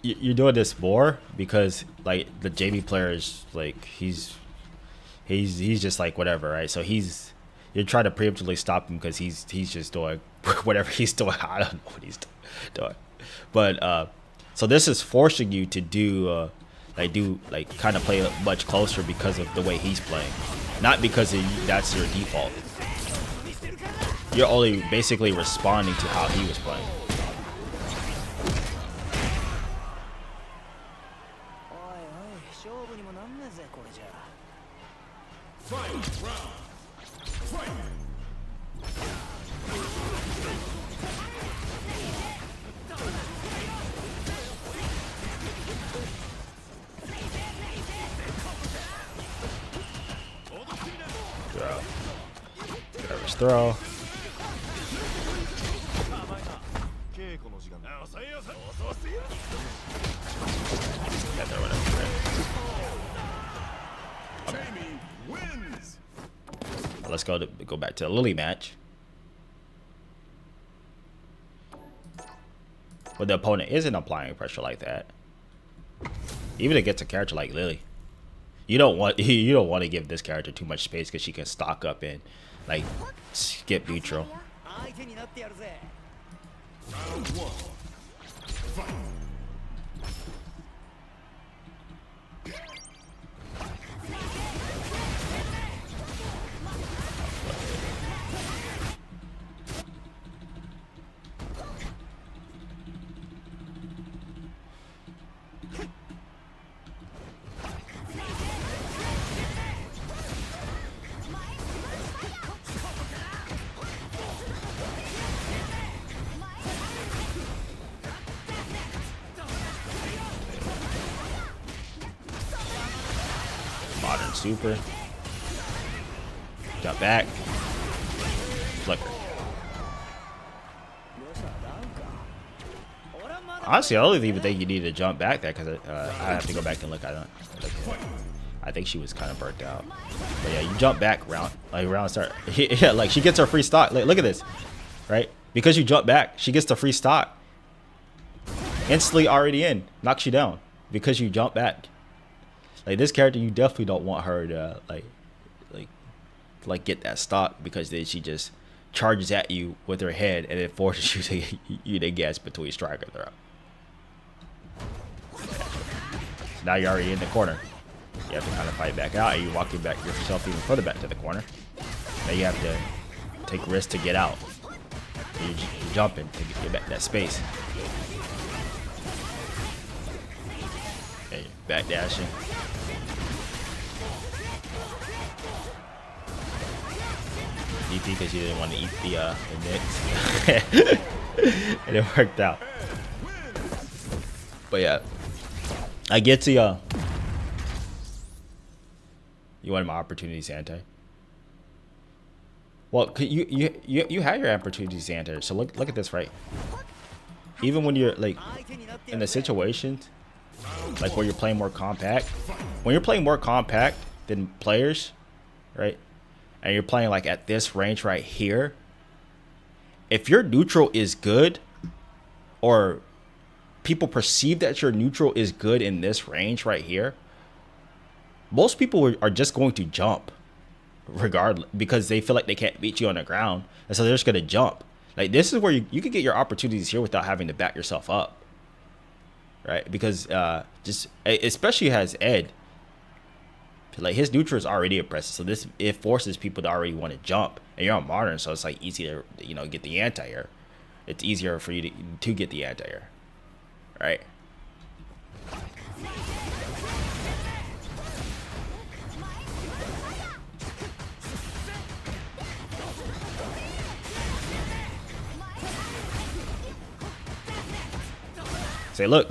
you're doing this more because like the JV player is like he's just like whatever, right? So you're trying to preemptively stop him because he's just doing whatever he's doing. I don't know what he's doing, but so this is forcing you to do kind of play much closer because of the way he's playing, not because that's your default. You're only basically responding to how he was playing. Throw. Let's go back to the Lily match. when the opponent isn't applying pressure like that. Even against a character like Lily, you don't want to give this character too much space because she can stock up and like skip neutral. 相手になってやるぜ Round one. Fight. Modern super. Jump back. Flicker. Honestly, I don't even think you need to jump back there because I have to go back and look. I think she was kind of burnt out. But yeah, you jump back round start. Yeah, like she gets her free stock. Like, look at this, right? Because you jump back, she gets the free stock. Instantly already in, knocks you down because you jump back. Like this character, you definitely don't want her to like get that stock because then she just charges at you with her head and it forces you to guess between strike and throw. So now you're already in the corner. You have to kind of fight back out, and you're walking back yourself even further back to the corner. Now you have to take risks to get out. You're jumping to get back that space. And you're back dashing. DP because you didn't want to eat the mix. And it worked out. But yeah, I get to you wanted my opportunities, Santa. Well, you have your opportunities, Santa. So look at this, right? Even when you're like in the situations like where you're playing more compact, when you're playing more compact than players, right? And you're playing like at this range right here, if your neutral is good, or people perceive that your neutral is good in this range right here, most people are just going to jump regardless because they feel like they can't beat you on the ground, and so they're just going to jump. Like this is where you can get your opportunities here without having to back yourself up, right? Because just especially as Ed, like his neutral is already impressive, so it forces people to already want to jump, and you're on modern, so it's like easy to get the anti-air. It's easier for you to get the anti-air, right? Say, look,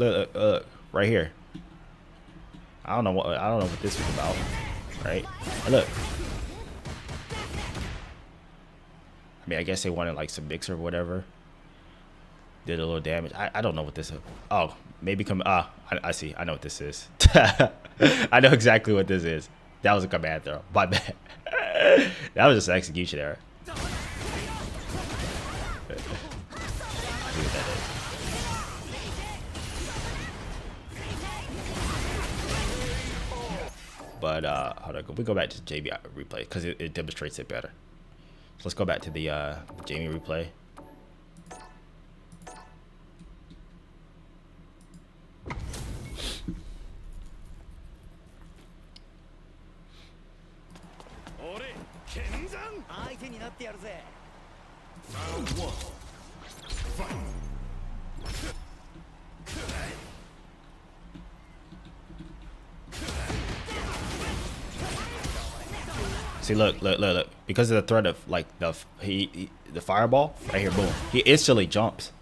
right here. I don't know what this is about, right? And look. I mean, I guess they wanted like some mix or whatever. Did a little damage. I don't know what this is. Oh, maybe come. I see. I know what this is. I know exactly what this is. That was a command throw. My bad. That was just an execution error. But hold on, we go back to the Jamie replay because it demonstrates it better. So let's go back to the Jamie replay. Round one. Fight. See, look. Because of the threat of like the fireball right here, boom, he instantly jumps.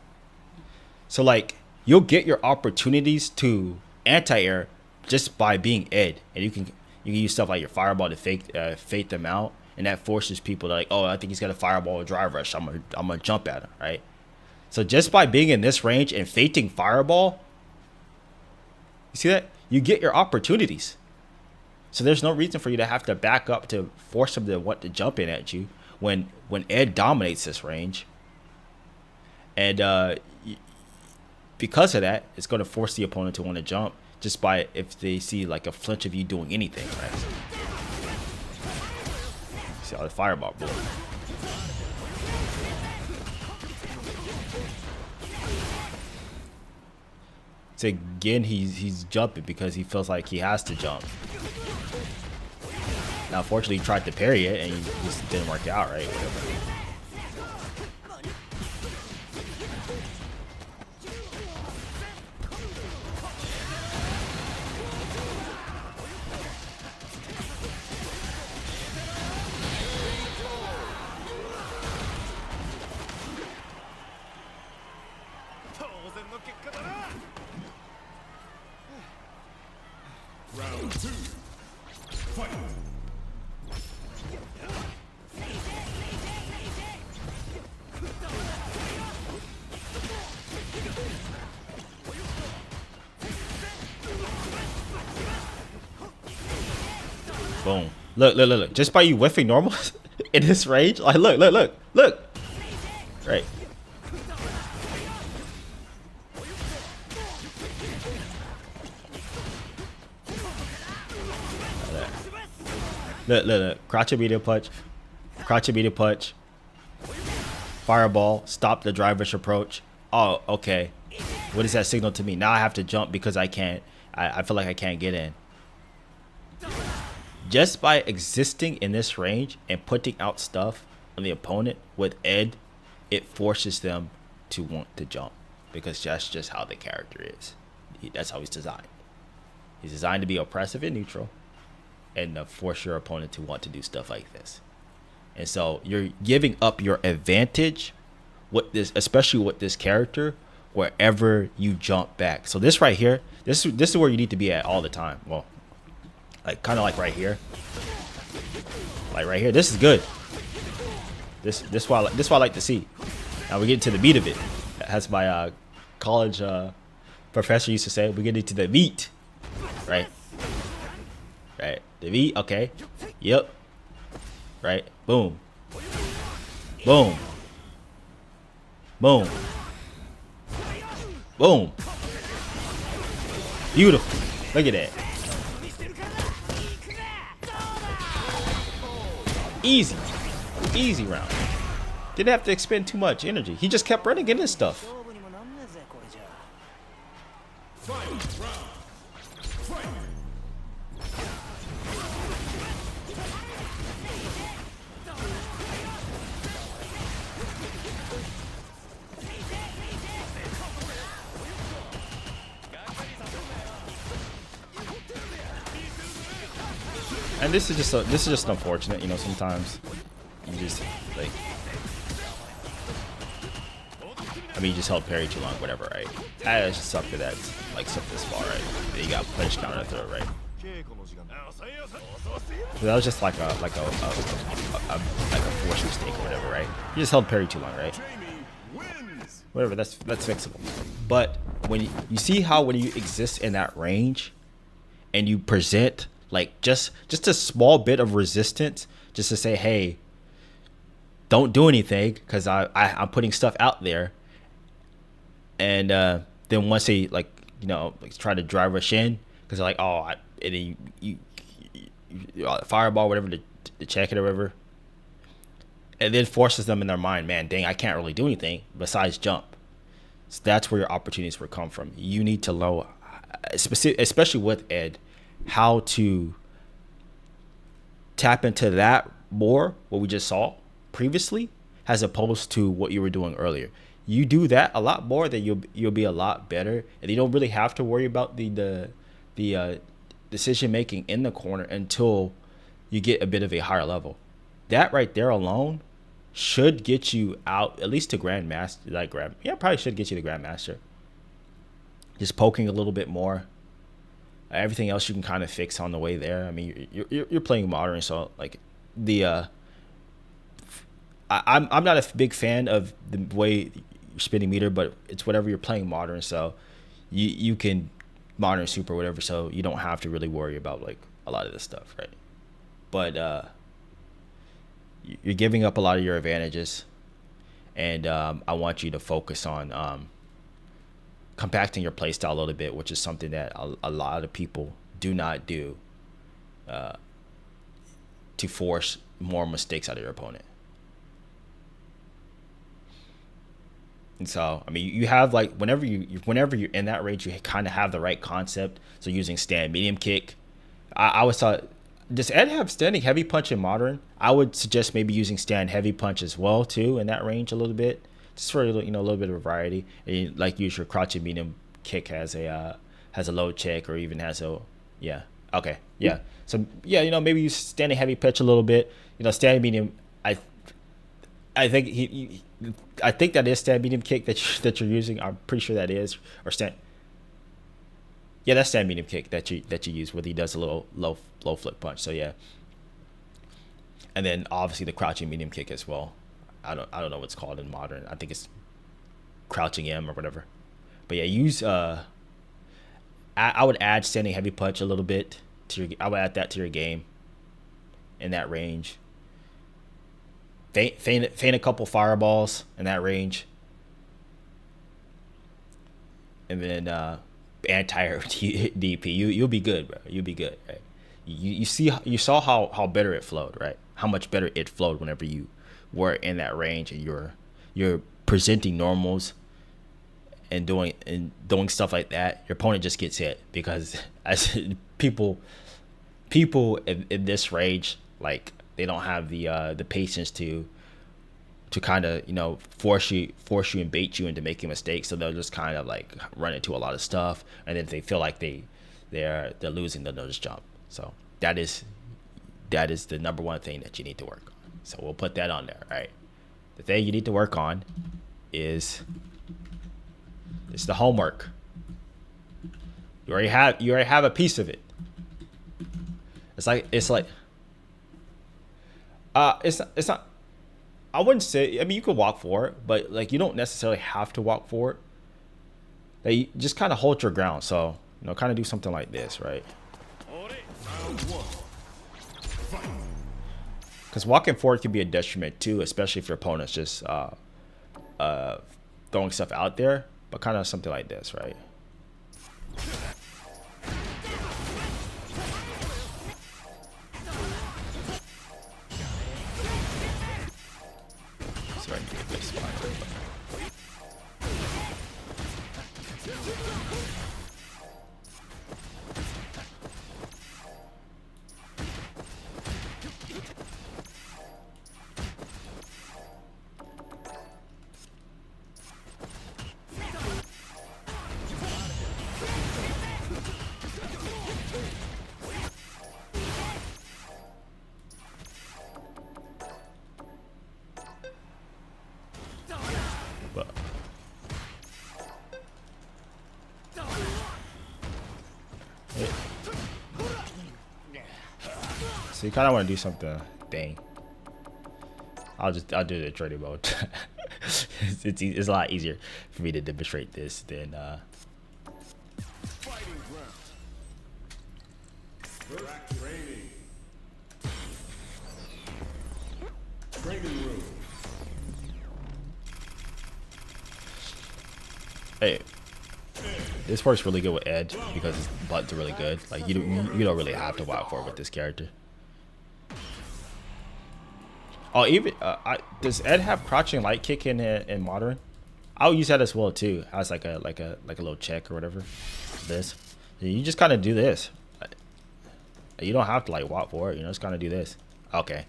So like you'll get your opportunities to anti-air just by being Ed, and you can use stuff like your fireball to fake them out, and that forces people to like, oh, I think he's got a fireball or drive rush. I'm gonna jump at him, right? So just by being in this range and faking fireball, you see that you get your opportunities. So there's no reason for you to have to back up to force him to want to jump in at you when Ed dominates this range. And because of that, it's going to force the opponent to want to jump just by if they see like a flinch of you doing anything, right? See how the fireball blew. So again, he's jumping because he feels like he has to jump. Now, unfortunately, he tried to parry it and he just didn't work out, right? Whatever. Round 2. Fight. Boom. Look. Just by you whiffing normal in this range, like look. Right. Look. Crouch immediate punch. Crouch immediate punch. Fireball. Stop the driver's approach. Oh, okay. What does that signal to me? Now I have to jump because I can't. I feel like I can't get in. Just by existing in this range and putting out stuff on the opponent with Ed, it forces them to want to jump because that's just how the character is. That's how he's designed. He's designed to be oppressive and neutral and force your opponent to want to do stuff like this. And so you're giving up your advantage with this, especially with this character, wherever you jump back. So this right here, this is where you need to be at all the time. Well, like kind of like right here. Like right here, this is good. This what I like to see. Now we're getting to the meat of it. As my college professor used to say, we're getting to the meat. Right? Right. The meat, okay. Yep. Right. Boom. Boom. Boom. Boom. Beautiful. Look at that. Easy. Easy round. Didn't have to expend too much energy. He just kept running into stuff. And this is just unfortunate, you know. Sometimes you just like, I mean, you just held parry too long, whatever, right? I just sucked at that, like, sucked this far, right? You got punch counter throw, right? So that was just like a force mistake or whatever, right? You just held parry too long, right? Whatever, that's fixable. But when you see how when you exist in that range and you present like just a small bit of resistance, just to say, hey, don't do anything because I'm putting stuff out there. And then once they like, you know, like try to drive rush in because they're like, oh, and then you fireball, whatever, to check it or whatever. And then forces them in their mind, man, dang, I can't really do anything besides jump. So that's where your opportunities will come from. You need to know, especially with Ed, how to tap into that more, what we just saw previously, as opposed to what you were doing earlier. You do that a lot more, then you'll be a lot better, and you don't really have to worry about the decision making in the corner until you get a bit of a higher level. That right there alone should get you out at least to Grandmaster. Probably should get you to Grandmaster. Just poking a little bit more. Everything else you can kind of fix on the way there. I mean, you're playing modern, so like I'm not a big fan of the way you're spinning meter, but it's whatever you're playing modern, so you can modern super whatever, so you don't have to really worry about like a lot of this stuff, right? But you're giving up a lot of your advantages, and I want you to focus on compacting your playstyle a little bit, which is something that a lot of people do not do, to force more mistakes out of your opponent. And so, I mean, you have like whenever you're in that range, you kind of have the right concept. So using stand medium kick, I always thought, does Ed have standing heavy punch in modern? I would suggest maybe using stand heavy punch as well too in that range a little bit, just for a little bit of variety. And you, like use your crouching medium kick has a low check, or even has a So yeah, maybe use standing heavy pitch a little bit. Standing medium. I think I think that is stand medium kick that you're using. I'm pretty sure that is, or stand. Yeah, that's stand medium kick that you use, where he does a little low flip punch. So yeah, and then obviously the crouching medium kick as well. I don't know what's called in modern. I think it's crouching M or whatever. But yeah, use I would add standing heavy punch a little bit I would add that to your game in that range. Feint a couple fireballs in that range, and then anti DP. You'll be good, bro. You'll be good. Right? You saw how better it flowed, right? How much better it flowed whenever you were in that range and you're presenting normals and doing stuff like that. Your opponent just gets hit because as people in this range, like, they don't have the patience to kind of force you and bait you into making mistakes. So they'll just kind of like run into a lot of stuff, and then if they feel like they're losing, then they'll just jump. So that is the number one thing that you need to work on. So we'll put that on there. All right, the thing you need to work on is the homework. You already have a piece of it. It's like it's not. I wouldn't say. I mean, you could walk for it, but like you don't necessarily have to walk for it. Like, you just kind of hold your ground. So kind of do something like this, right? Because walking forward can be a detriment too, especially if your opponent's just throwing stuff out there. But kind of something like this, right? So you kind of want to do something. Dang. I'll do the trading mode. it's a lot easier for me to demonstrate this than Training room. Hey, this works really good with Ed because his buttons are really good. Like, you don't really have to walk forward with this character. Oh, even does Ed have crouching light kick in modern? I'll use that as well too. As like a little check or whatever. This, you just kind of do this. You don't have to like walk forward. Just kind of do this. Okay.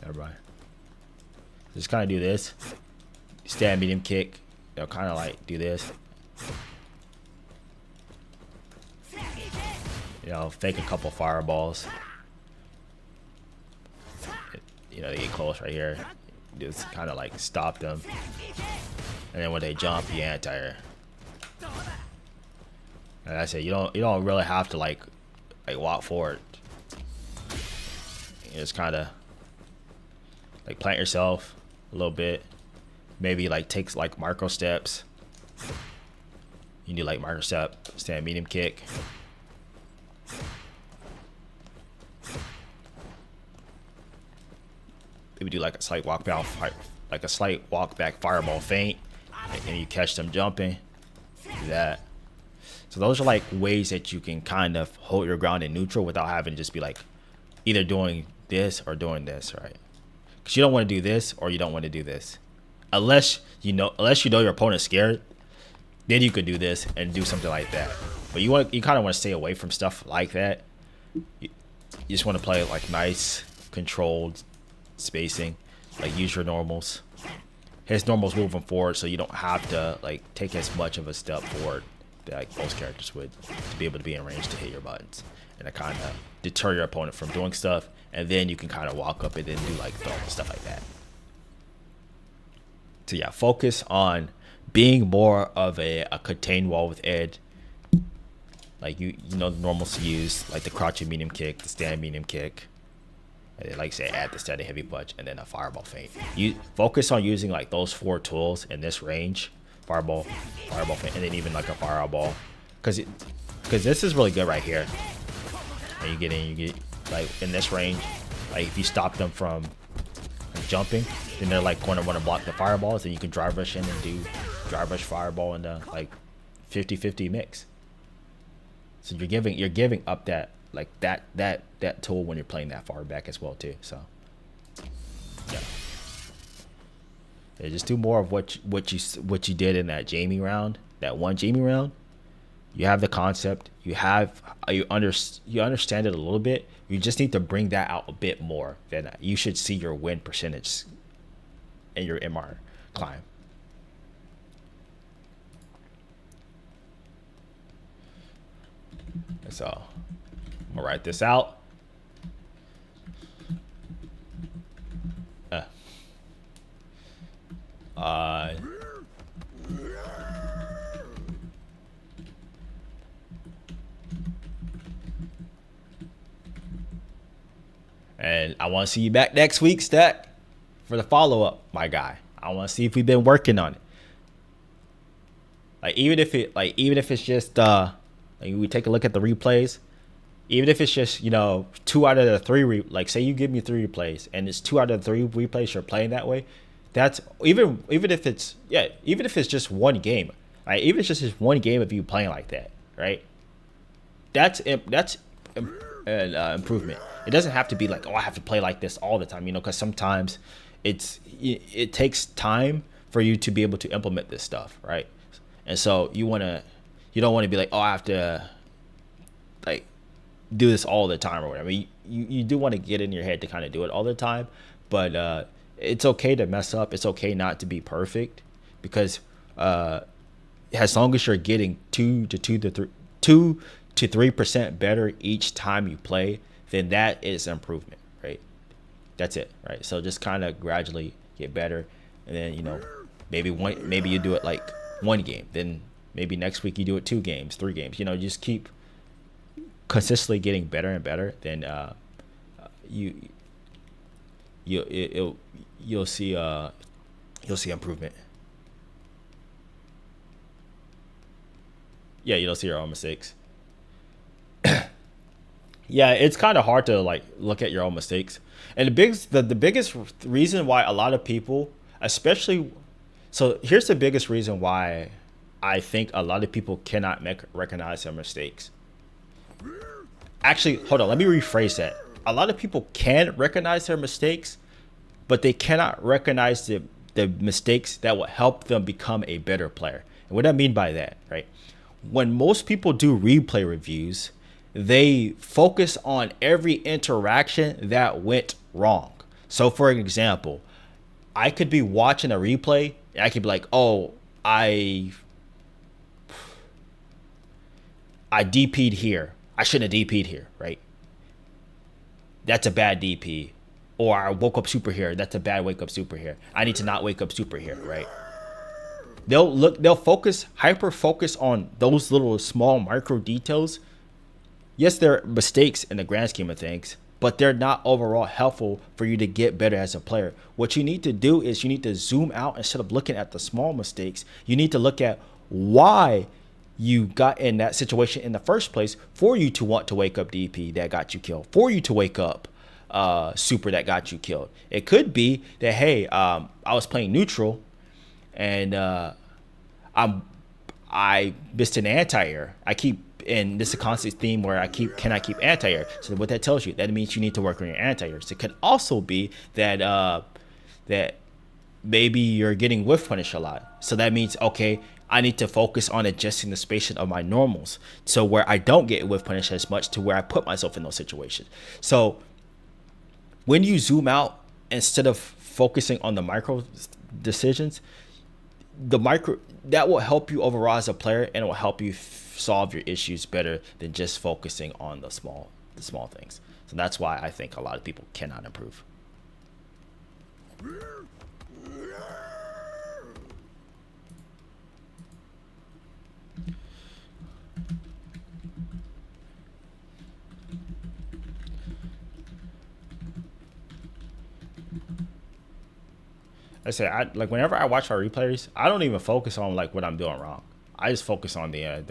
Never mind. Just kind of do this. Stand medium kick. Kind of like do this. Fake a couple fireballs. They get close right here. Just kind of like stop them, and then when they jump, you anti-air. And I said, you don't really have to like walk forward. You just kind of like plant yourself a little bit. Maybe like takes like micro steps. You do like micro step, stand medium kick. Maybe do like a slight walk back fireball feint, and you catch them jumping. do that. So those are like ways that you can kind of hold your ground in neutral without having to just be like either doing this or doing this, right? Because you don't want to do this or you don't want to do this, unless you know your opponent's scared. Then you could do this and do something like that. But you kind of want to stay away from stuff like that. You just want to play like nice, controlled spacing, like use your normals. His normals moving forward, so you don't have to like take as much of a step forward that like most characters would to be able to be in range to hit your buttons, and to kind of deter your opponent from doing stuff. And then you can kind of walk up and then do like throw and stuff like that. So yeah, focus on being more of a contained wall with Ed. Like you know the normals to use, like the crouching medium kick, the standing medium kick. And then, like say, add the standing heavy punch, and then a fireball feint. You focus on using like those 4 tools in this range: fireball feint, and then even like a fireball, because this is really good right here. And you get like in this range, like if you stop them from jumping, then they're like going to want to block the fireballs, and you can drive rush in and do drive rush fireball in the like 50-50 mix. So you're giving up that like that tool when you're playing that far back as well too. So yeah, just do more of what you did in that Jamie round, that one Jamie round. You have the concept, you understand it a little bit. You just need to bring that out a bit more. Then you should see your win percentage in your MR climb. So I'm gonna write this out. And I want to see you back next week, Stat, for the follow-up, my guy. I want to see if we've been working on it. Even if it's just like we take a look at the replays, even if it's just 2 out of the 3 like say you give me 3 replays and it's 2 out of the 3 replays you're playing that way, that's even if it's just one game, right? Even if it's just one game of you playing like that, right? That's an improvement. It doesn't have to be like, oh, I have to play like this all the time, because sometimes it takes time for you to be able to implement this stuff, right? And so you don't want to be like, oh, I have to like do this all the time or whatever. You do want to get in your head to kind of do it all the time, but it's okay to mess up. It's okay not to be perfect, because as long as you're getting 2 to 3% better each time you play, then that is improvement, right? That's it, right? So just kind of gradually get better, and then maybe you do it like 1 game, then maybe next week you do it 2 games, 3 games. Just keep consistently getting better and better. Then you'll see improvement. Yeah, you'll see your own mistakes. Yeah, it's kind of hard to like look at your own mistakes, and the biggest reason why a lot of people, here's the biggest reason why I think a lot of people cannot recognize their mistakes. Actually, hold on, let me rephrase that. A lot of people can recognize their mistakes, but they cannot recognize the mistakes that will help them become a better player. And what I mean by that, right? When most people do replay reviews, they focus on every interaction that went wrong. So for example, I could be watching a replay and I could be like, oh, I DP'd here. I shouldn't have DP'd here, right? That's a bad DP. Or I woke up super here. That's a bad wake up super here. I need to not wake up super here, right? They'll hyper focus on those little small micro details. Yes, they're mistakes in the grand scheme of things, but they're not overall helpful for you to get better as a player. What you need to do is you need to zoom out. Instead of looking at the small mistakes, you need to look at why you got in that situation in the first place for you to want to wake up DP that got you killed, for you to wake up super that got you killed. It could be that, hey, I was playing neutral and I I missed an anti-air. I keep, and this is a constant theme where can I keep anti-air? So what that tells you, that means you need to work on your anti-airs. It could also be that that maybe you're getting whiff punish a lot. So that means, okay, I need to focus on adjusting the spacing of my normals, so where I don't get whiff punish as much, to where I put myself in those situations. So when you zoom out, instead of focusing on the micro decisions, the micro, that will help you overall as a player, and it will help you solve your issues better than just focusing on the small things. So that's why I think a lot of people cannot improve. I say, like whenever I watch our replays, I don't even focus on like what I'm doing wrong. I just focus on the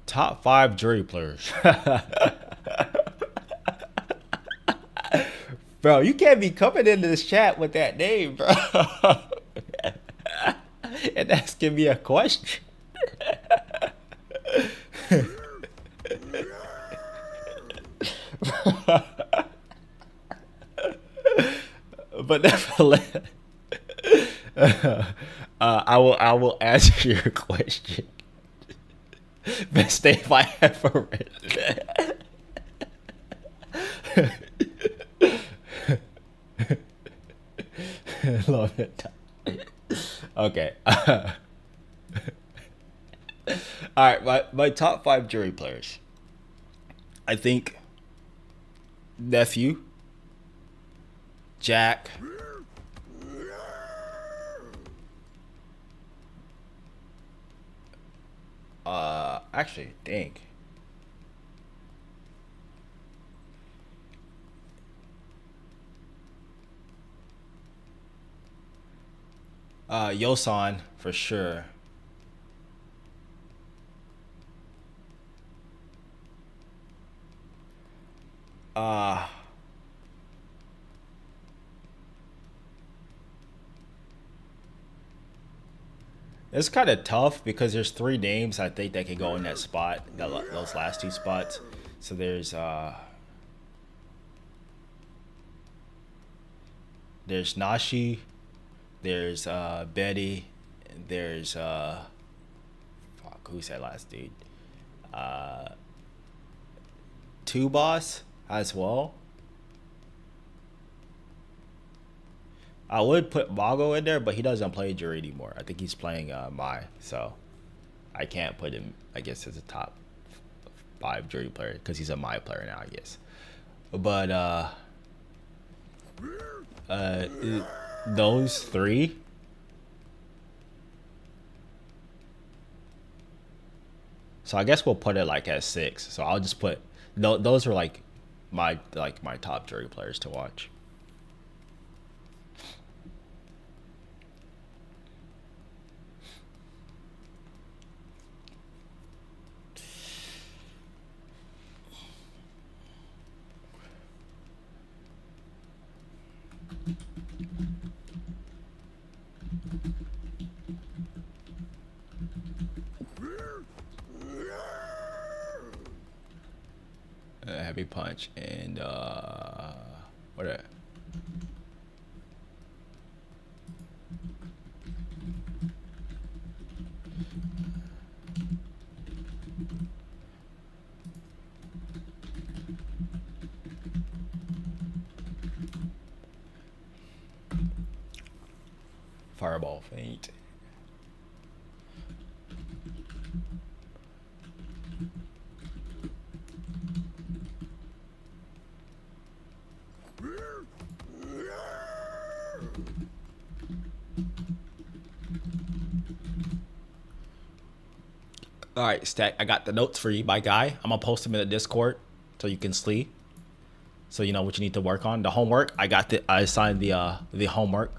top 5 Juri players. Bro, you can't be coming into this chat with that name, bro. And asking me a question. But nevertheless, I will answer your question. Best name I ever read. Love it. Okay. All right, my top 5 Juri players. I think Nephew, Jack, actually, dang. Yosan for sure. It's kind of tough because there's 3 names I think that can go in that spot, those last 2 spots. So there's Nashi, there's Betty, there's fuck, who's that last dude? Two Boss as well. I would put Mago in there, but he doesn't play Juri anymore. I think he's playing Mai, so I can't put him, I guess, as a top 5 Juri player because he's a Mai player now, I guess. But those 3. So I guess we'll put it like at 6. So I'll just put those are like my top Juri players to watch. Heavy punch and what are fireball feint. All right, Stack. I got the notes for you, my guy. I'm gonna post them in the Discord so you can see. So you know what you need to work on. The homework. I assigned the homework.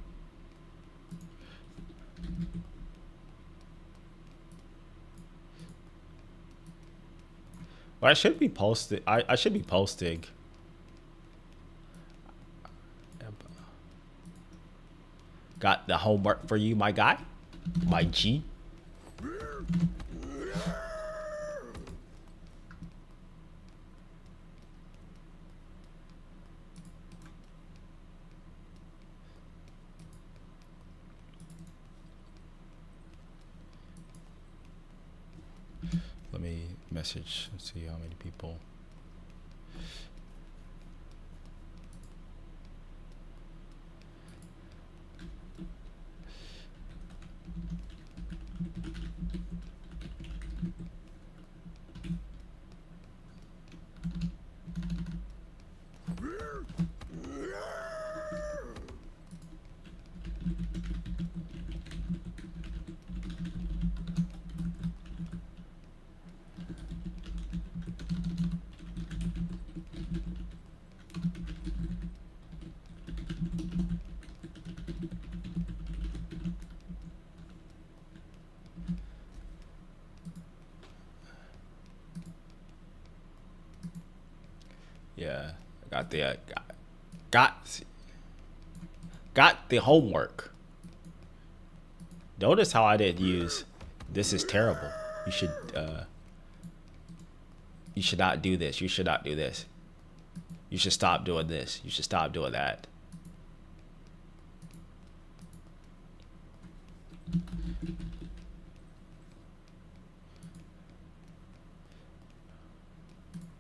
But I should be posted. I should be posting. Got the homework for you, my guy. My G. Let me message. Let's see how many people. Yeah, I got the got the homework. Notice how I didn't use this is terrible. You should not do this. You should not do this. You should stop doing this. You should stop doing that.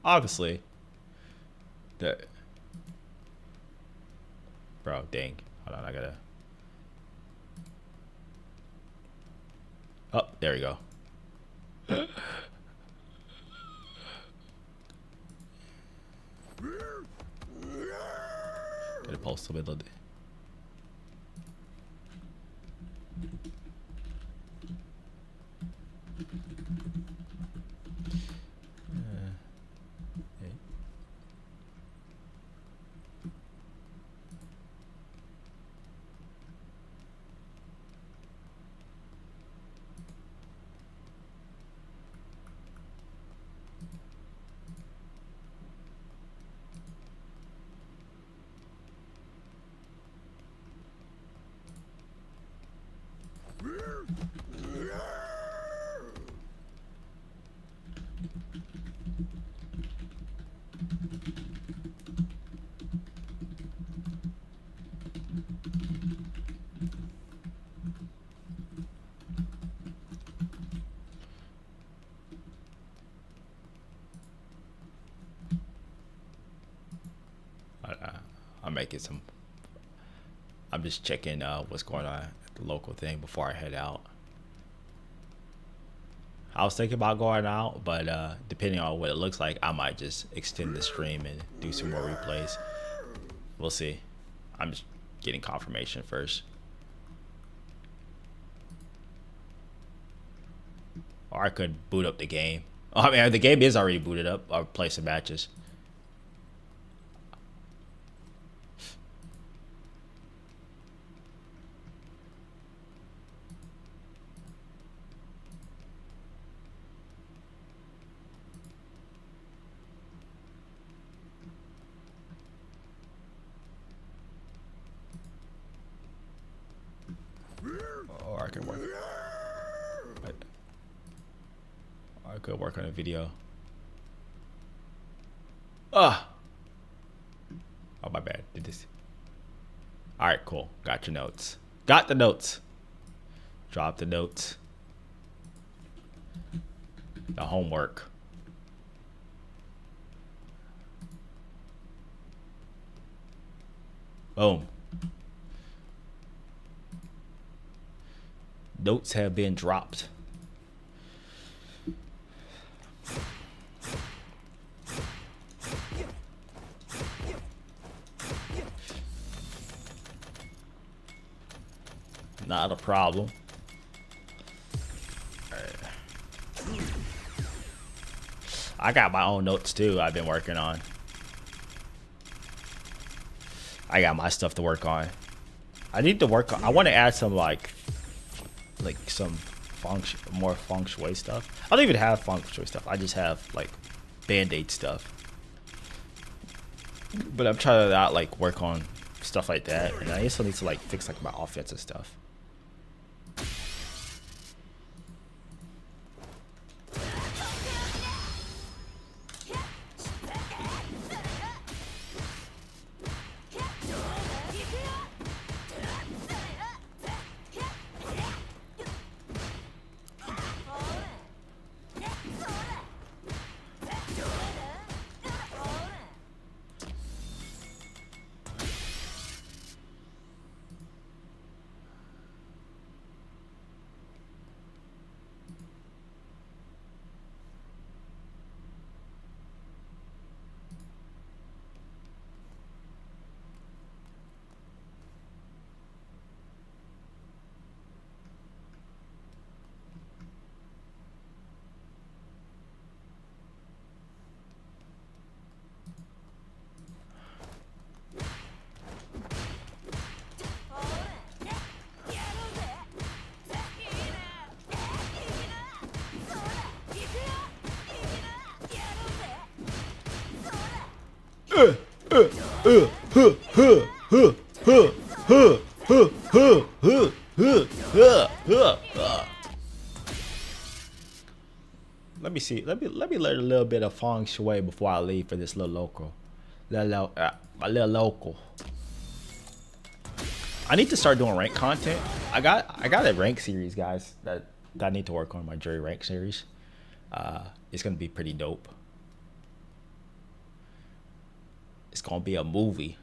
Obviously, bro, dang. Hold on, I gotta. Oh, there you go. Gotta post a little bit. I'm making some. I'm just checking what's going on at the local thing before I head out. I was thinking about going out, but depending on what it looks like, I might just extend the stream and do some more replays. We'll see. I'm just getting confirmation first. Or I could boot up the game. Oh, I mean, the game is already booted up. I'll play some matches. Or I could work. I could work on a video. Oh, my bad. Did this. All right, cool. Got your notes. Got the notes. Drop the notes. The homework. Boom. Notes have been dropped. Not a problem. All right. I got my own notes too. I've been working on. I got my stuff to work on. I need to work on. I want to add some like some more feng shui stuff. I don't even have feng shui stuff. I just have like band-aid stuff. But I'm trying to not like work on stuff like that, and I also need to like fix like my offensive stuff. Let me see. Let me learn a little bit of feng shui before I leave for this little local. My little local. I need to start doing rank content. I got a rank series, guys, that I need to work on, my Juri rank series. It's gonna be pretty dope. It's gonna be a movie.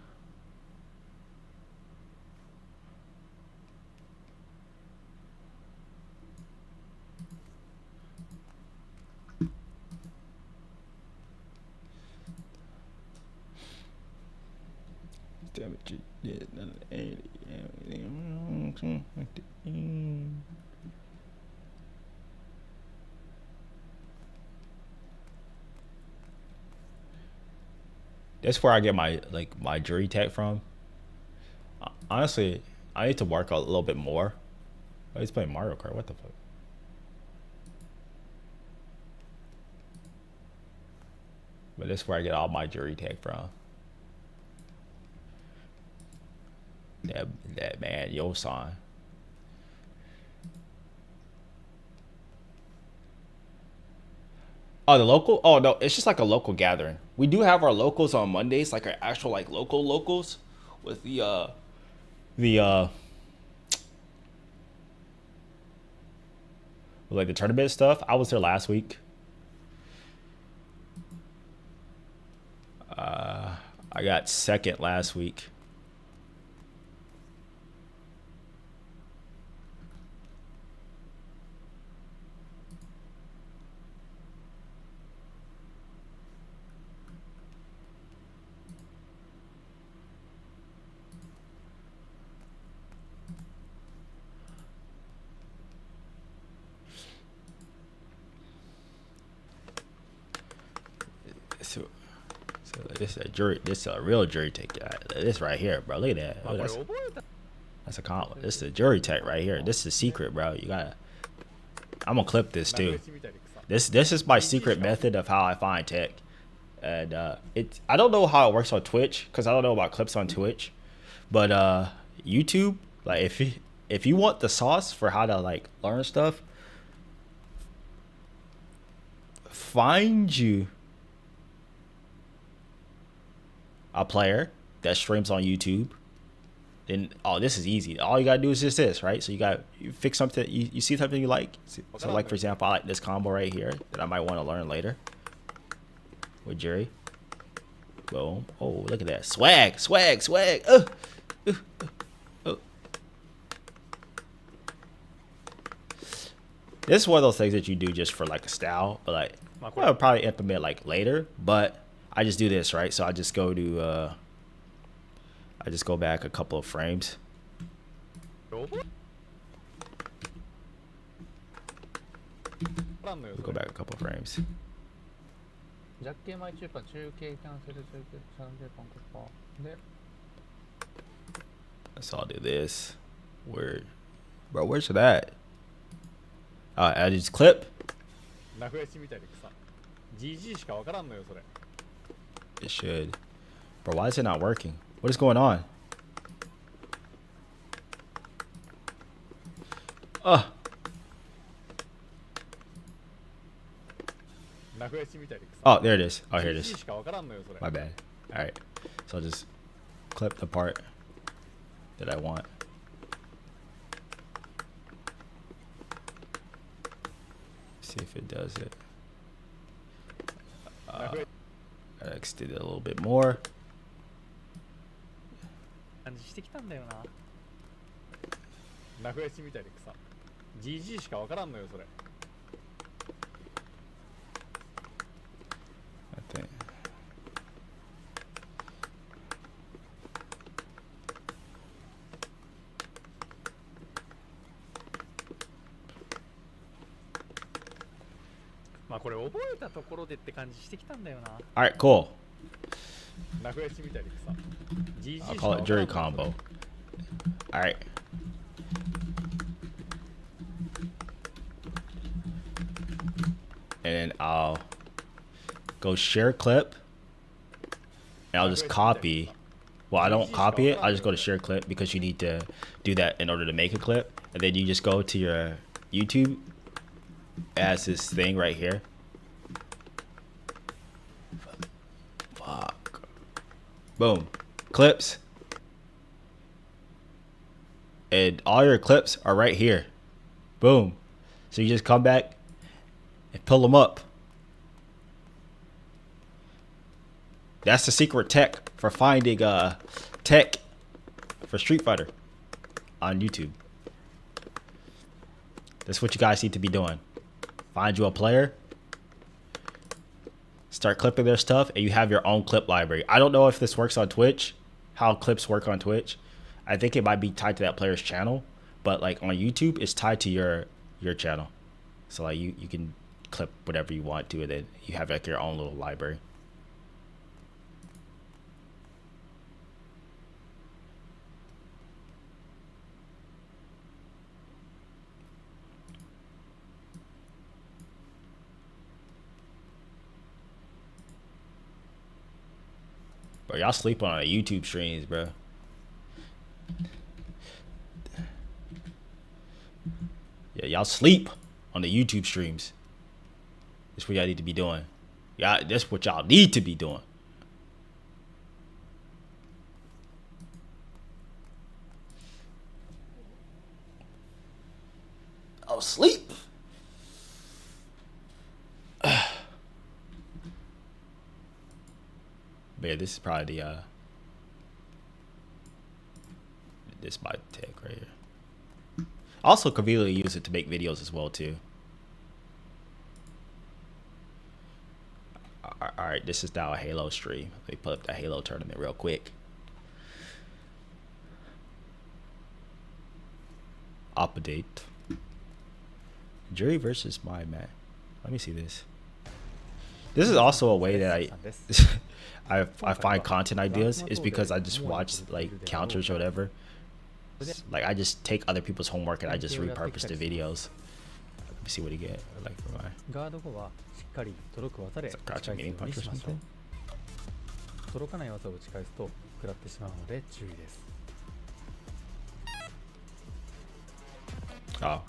Damn it, you did That's where I get my Juri tech from. Honestly, I need to work a little bit more. Oh, he's playing Mario Kart. What the fuck? But that's where I get all my Juri tech from. That man, Yosan. Oh, the local? Oh no, it's just like a local gathering. We do have our locals on Mondays, like our actual like local locals, with the like the tournament stuff. I was there last week. I got second last week. So this is a Juri. This is a real Juri tech. This right here, bro. Look at that. Oh, that's a compliment. This is a Juri tech right here. This is a secret, bro. You gotta. I'm gonna clip this too. This is my secret method of how I find tech, and I don't know how it works on Twitch because I don't know about clips on Twitch, but YouTube, like if you want the sauce for how to like learn stuff, find you a player that streams on YouTube. Then this is easy. All you gotta do is just this, right? So you fix something, you see something you like. So like for example, I like this combo right here that I might want to learn later with Juri. Boom. Oh, look at that. Swag. This is one of those things that you do just for like a style, but like I'll probably implement like later, but I just do this, right? So I just go to I just go back a couple of frames. We'll go back a couple of frames. ジャッケ前中華中継キャンセル中継キャンセルパンコパで Let's all do this. Where, bro? Where's it at? Add this clip. 名古屋市みたいでさ GG しかわからんのよそれ It should. Bro, why is it not working? What is going on? Oh, there it is. Oh, here it is. My bad. Alright. So I'll just clip the part that I want. See if it does it. I extend it a little bit more. 感じしてきたんだよな名古屋市みたいでさ GG しかわからんのよそれ I think. Alright, cool. 名古屋市みたいでさ I'll call it Juri combo. Alright. And then I'll go share clip. And I'll just copy. Well, I don't copy it. I just go to share clip because you need to do that in order to make a clip. And then you just go to your YouTube as this thing right here. Fuck. Boom. Clips. And all your clips are right here. Boom. So you just come back and pull them up. That's the secret tech for finding tech for Street Fighter on YouTube. That's what you guys need to be doing. Find you a player, start clipping their stuff, and you have your own clip library. I don't know if this works on Twitch, how clips work on Twitch. I think it might be tied to that player's channel, but like on YouTube, it's tied to your channel. So like you can clip whatever you want to, and then you have like your own little library. Bro, y'all sleep on YouTube streams, bro. Yeah, y'all sleep on the YouTube streams. That's what y'all need to be doing. Yeah, that's what y'all need to be doing. Oh, sleep. But yeah, this is probably the this my tech right here. Also conveniently use it to make videos as well too. Alright, this is now a Halo stream. Let me put up the Halo tournament real quick. Update. Juri versus my man. Let me see this. This is also a way that I find content ideas is because I just watch like counters or whatever. Like I just take other people's homework and I just repurpose the videos. Let me see what he get. Like for my crouching meaning punch or something. Oh,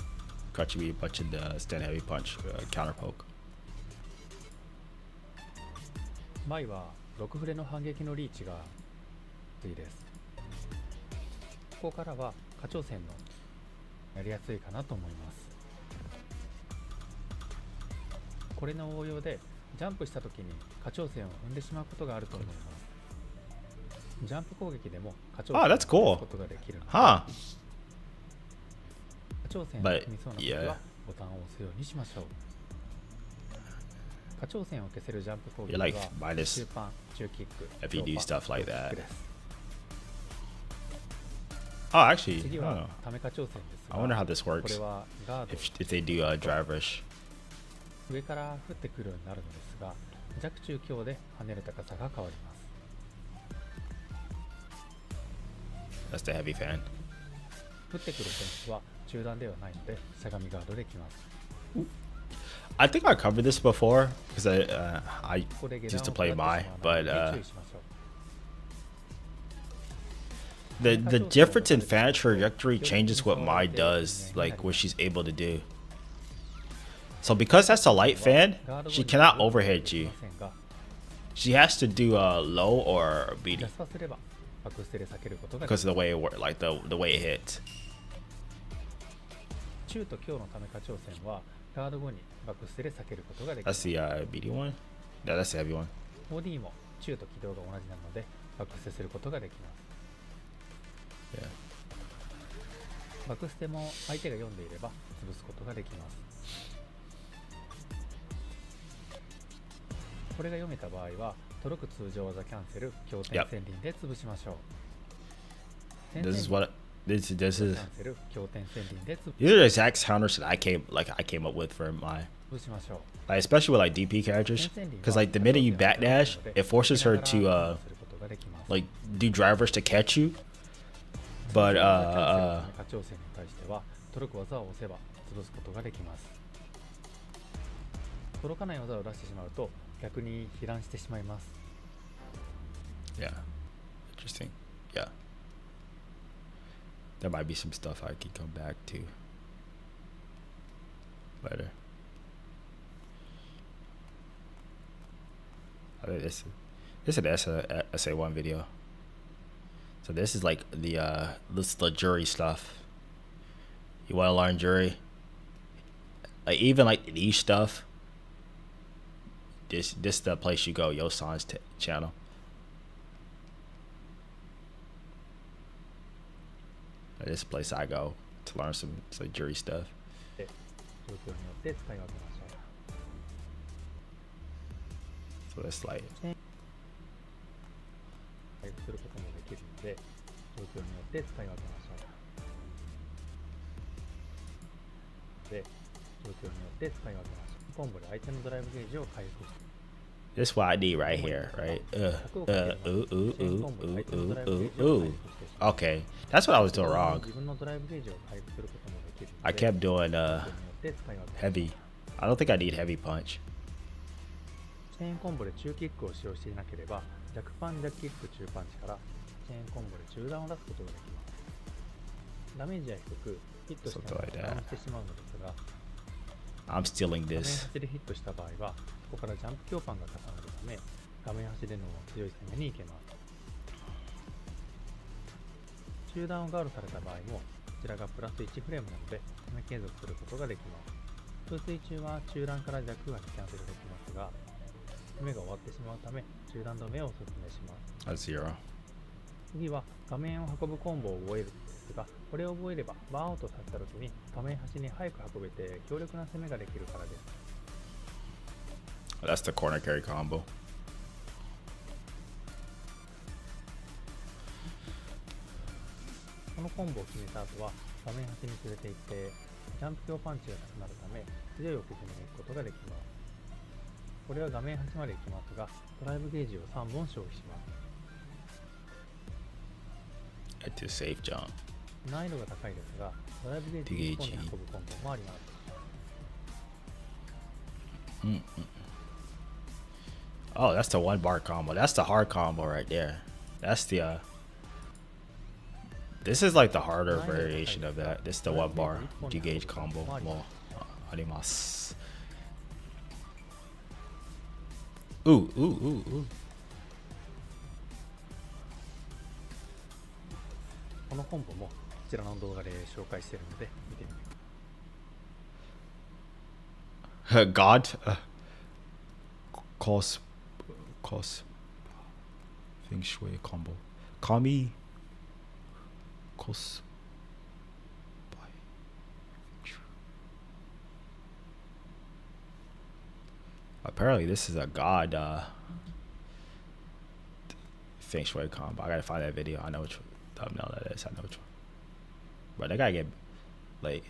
crouching meaning punch and stand heavy punch counter poke. 前は6フレの反撃のリーチが得意です。ここからは下長線のやりやすいかなと思います。これの応用でジャンプした時に下長線を踏んでしまうことがあると思います。ジャンプ攻撃でも下長線を踏むことができるので、下長線を踏みそうな時はボタンを押すようにしましょう。You're like minus if you do stuff like that. Oh, actually, I don't know. I wonder how this works. If they do drive rush. 上から降ってくるようになるのですが、弱中強で跳ねる高さが変わります。 That's the heavy fan. 降ってくる選手は中段ではないのでしゃがみガードできます。 I think I covered this before because I ここで下 used 段 to を play 食らってし my, まわない but ように注意しましょう。 the difference in fan trajectory changes what my does, like what she's able to do. So because that's a light fan, she cannot overhead you. She has to do a low or a ジャ beating スパすればバックステで避けることができ because ま of the way it works, like the way it hits. す。中と強のため下挑戦はガード後にバックステで避けることができま That's す。 the beating one. Yeah, that's the heavy one. OD も中と軌道が同じなのでバックステすることができます。 Yeah. バックステも相手が読んでいれば潰すことができます。これが読めた場合はトロク通常技キャンセル強点 Yep. 戦輪で潰しましょう。 This is what this キ is. ャンセル強点戦輪で These are the exact counters that I came up with for my, 潰しましょう。 like especially with like DP characters, because like the minute you backdash, it forces her to することができます。 like do drivers to catch you. But 下挑戦に対してはトロク技を押せば潰すことができます。届かない技を出してしまうと逆に被弾してしまいます。 yeah, interesting. Yeah, there might be some stuff I can come back to later. I think this is an SA1 video. So this is like this is the Juri stuff. You want to learn Juri? Like even like the niche stuff. This is the place you go. Yosan's channel. This place I go to learn some Juri stuff. で状況によって使い分けましょう。 So it's like 回復することもできるので状況によって使い分けましょう。で状況によって使い分けましょう。コンボで相手のドライブゲージを回復して this is what I need right here, right? Ooh. Okay, that's what I was doing wrong. 自分のドライブゲージを回復することもできるので I kept doing 状況によって使い分けます。 heavy. I don't think I need heavy punch. チェーンコンボで中キックを使用していなければ弱パン弱キック中パンチからチェーンコンボで中段を出すことができます。ダメージは低くヒットしてもダウンしてしまうのですが I'm stealing 画面 this. 端でヒットした場合はここからジャンプ強パンが重なるため画面端での強い攻めに行けます。中段をガードされた場合もこちらがプラス1フレームなので攻め継続することができます。風水中は中段から弱がキャンセルできますが攻めが終わってしまうため中段止めをお勧めします。 That's 0. 次は画面を運ぶコンボを覚えるですがこれを覚えればバーンアウトさせた時に画面端に早く運べて強力な攻めができるからです。 That's the corner carry combo. このコンボを決めた後は画面端に連れて行ってジャンプ強パンチがなくなるため強い奥攻めに行くことができます。これは画面端まで行きますがドライブゲージを3本消費します。 At the safe jump. 難易度が高いですがドライブゲージ1本で運ぶコンボもあります。 Oh, that's the 1 bar combo. That's the hard combo right there. That's the this is like the harder variation of that. This is the 1 bar D-gauge combo. Mo arimasu. Ooh. このコンボもこちらの動画で紹介しているので見てみてください。 God. Cos. Feng Shui combo. Kami. Cos. Apparently, this is a God Feng Shui combo. I gotta find that video. I know which thumbnail that is. I know which one. But that gotta get like,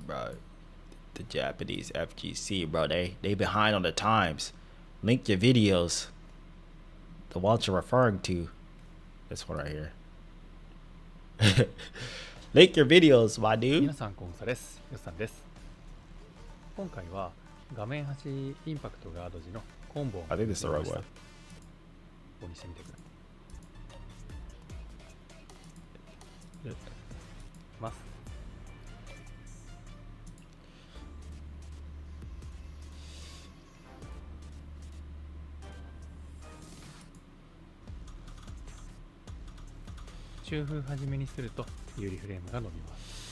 bro, The Japanese FGC, bro. They behind on the times. Link your videos. The ones you're referring to. This one right here. Link your videos, my dude. 皆さん、コンサです。よっさんです。今回は画面端インパクトガード時のコンボを I think this is the right way. ここにしてみてください。ます。中風始めにすると有利フレームが伸びます。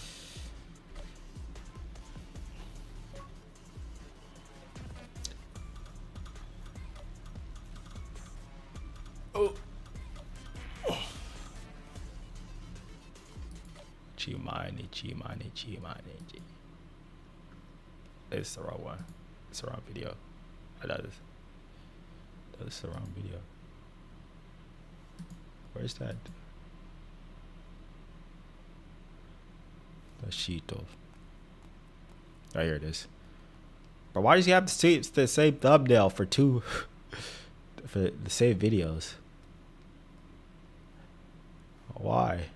Chimani. It's the wrong one. It's the wrong video. I know this. That's the wrong video. Where's that? The Shito. Oh, here it is. But why does he have the same thumbnail for two for the same videos? Why?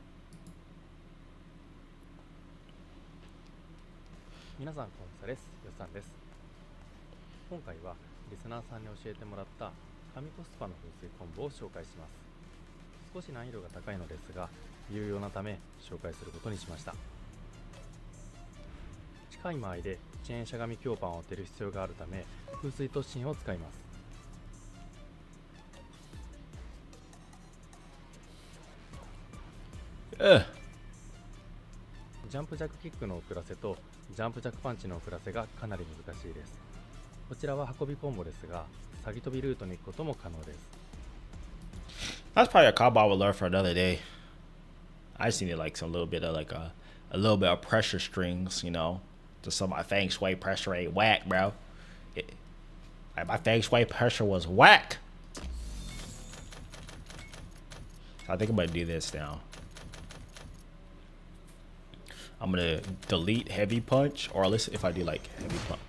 皆さん、コンサです。よっさんです。今回はリスナーさんに教えてもらった神コスパの風水コンボを紹介します。少し難易度が高いのですが有用なため紹介することにしました。近い間合いでチェーンしゃがみ強パンを当てる必要があるため風水突進を使います。ジャンプジャックキックの遅らせとジャンプジャックパンチの遅らせがかなり難しいです。こちらは運びコンボですが、詐欺飛びルートに行くことも可能です。That's probably a combo I would learn for another day. I just need like some little bit of like a little bit of pressure strings, you know. Just some of my feng shui pressure ain't whack, bro. My feng shui pressure was whack. I think I'm gonna do this now. I'm gonna delete heavy punch, or listen if I do like heavy punch.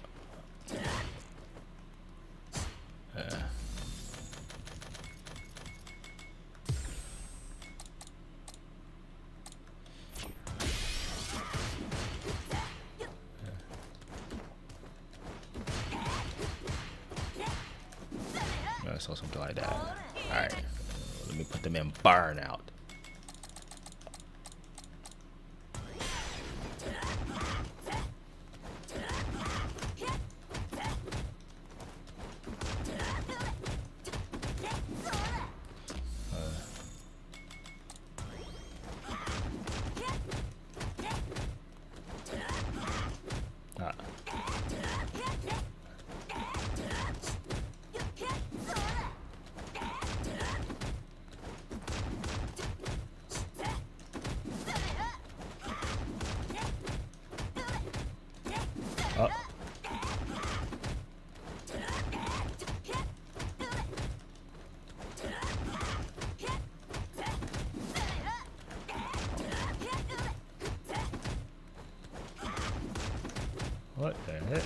So something like that. All right, let me put them in burnout. What the heck?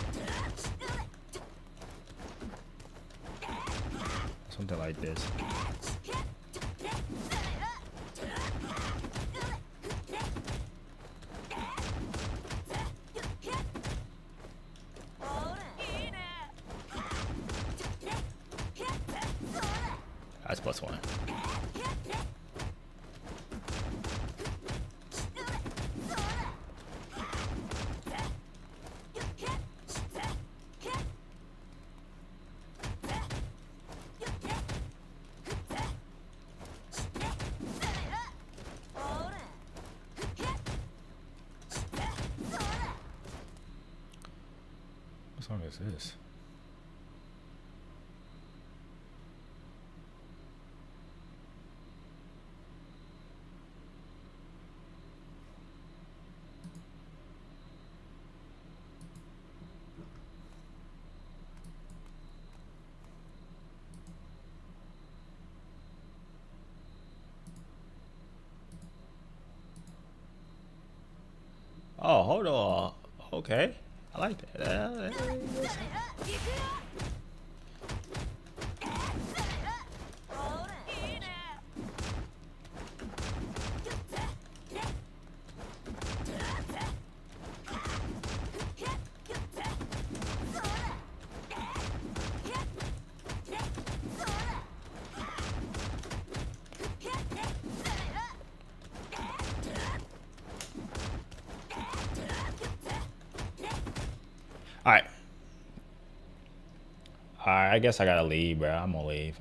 Something like this. That's +1. What song is this? Oh, hold on. Okay. I like that. All right. All right. I guess I gotta leave, bro. I'm gonna leave.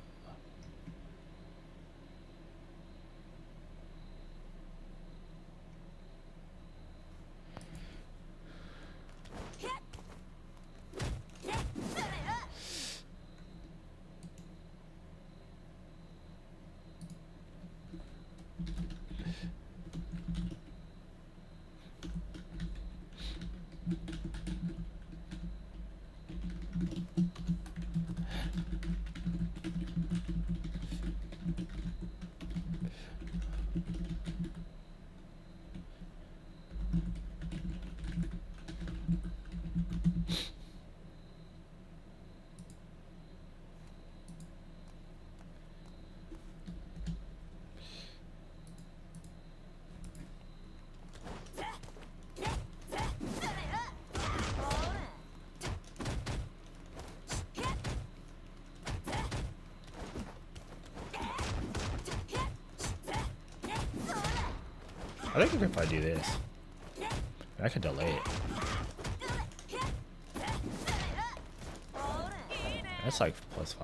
I think I could probably do this. I could delay it. That's like +5.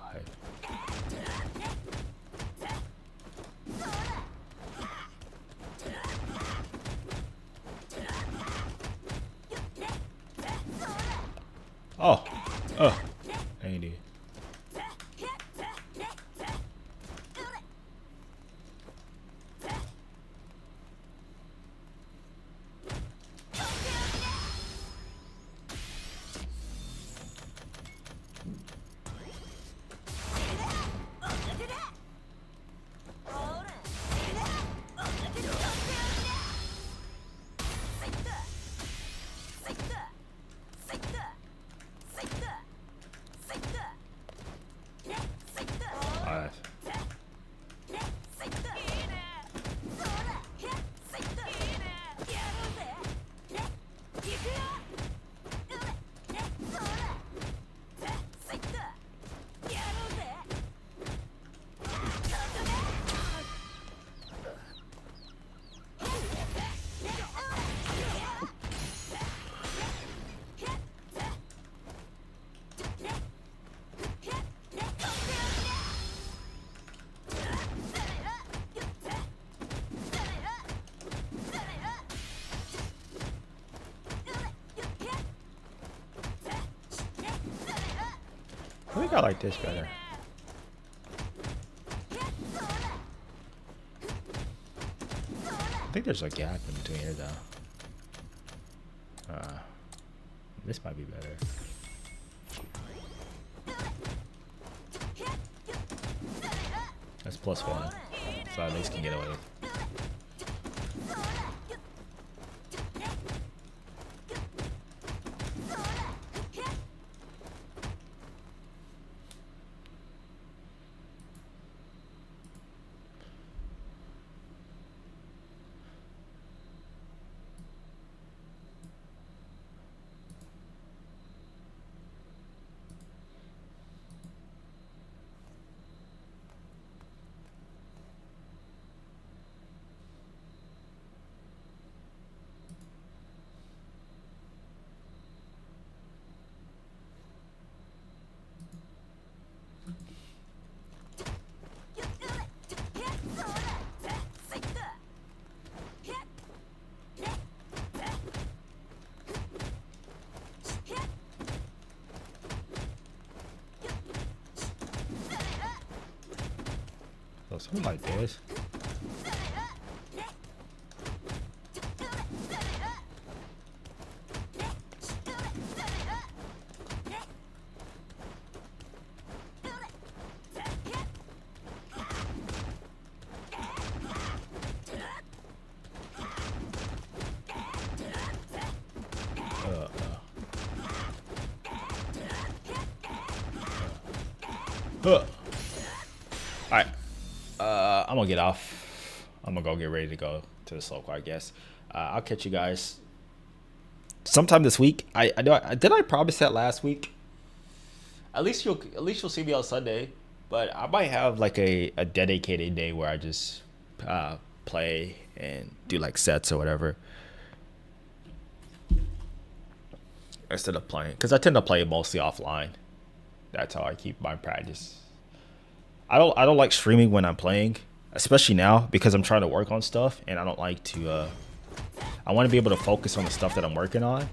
Oh. Oh. Ain't it? Alright. I think I like this better. I think there's a gap in between here, though. This might be better. That's +1, so at least can get away. So something like this. All right. I'm gonna get off. I'm gonna go get ready to go to the slow car, I guess. I'll catch you guys sometime this week. I know. Did I promise that last week? At least you'll see me on Sunday. But I might have like a dedicated day where I just play and do like sets or whatever instead of playing, because I tend to play mostly offline. That's how I keep my practice. I don't like streaming when I'm playing, especially now because I'm trying to work on stuff and I don't like to. I want to be able to focus on the stuff that I'm working on,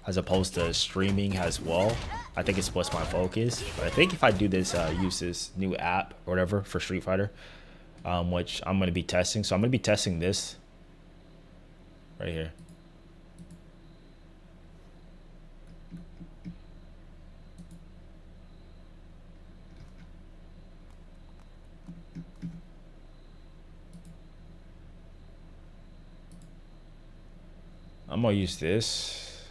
as opposed to streaming as well. I think it splits my focus. But I think if I do this, use this new app or whatever for Street Fighter, which I'm gonna be testing. So I'm gonna be testing this right here. I'm gonna use this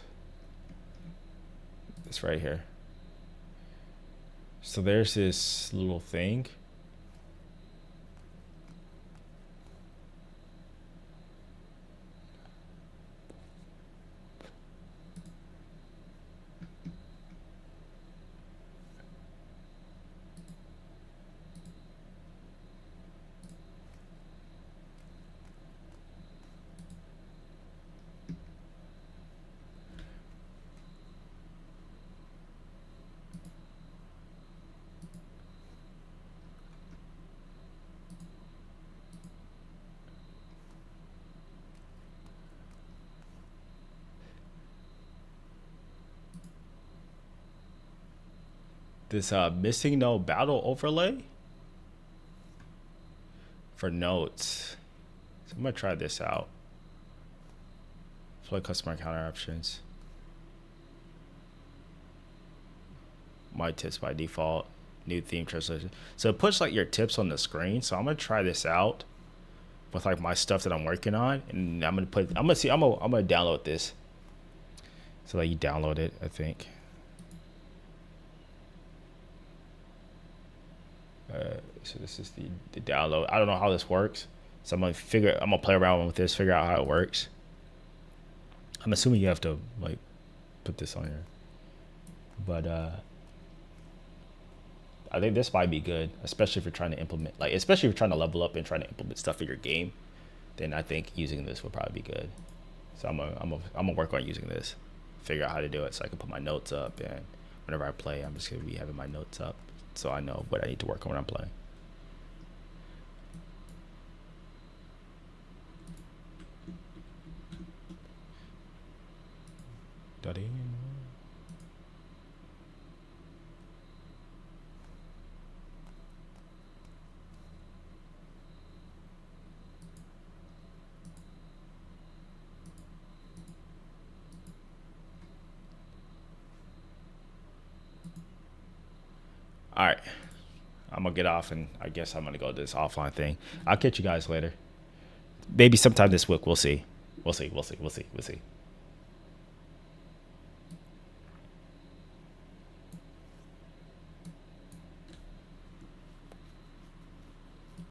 right here. So there's this little thing. This missing no battle overlay for notes. So I'm gonna try this out. Flood customer counter options. My tips by default. New theme translation. So it puts like your tips on the screen. So I'm gonna try this out with like my stuff that I'm working on, and I'm gonna download this. So that you download it, I think. So this is the download. I don't know how this works, so I'm gonna play around with this, figure out how it works. I'm assuming you have to like put this on here, but I think this might be good, especially if you're trying to implement, like especially if you're trying to level up and trying to implement stuff in your game. Then I think using this would probably be good. So I'm gonna work on using this, figure out how to do it, so I can put my notes up, and whenever I play, I'm just gonna be having my notes up, so I know what I need to work on when I'm playing. All right, I'm gonna get off, and I guess I'm gonna go to this offline thing. I'll catch you guys later. Maybe sometime this week. We'll see. We'll see.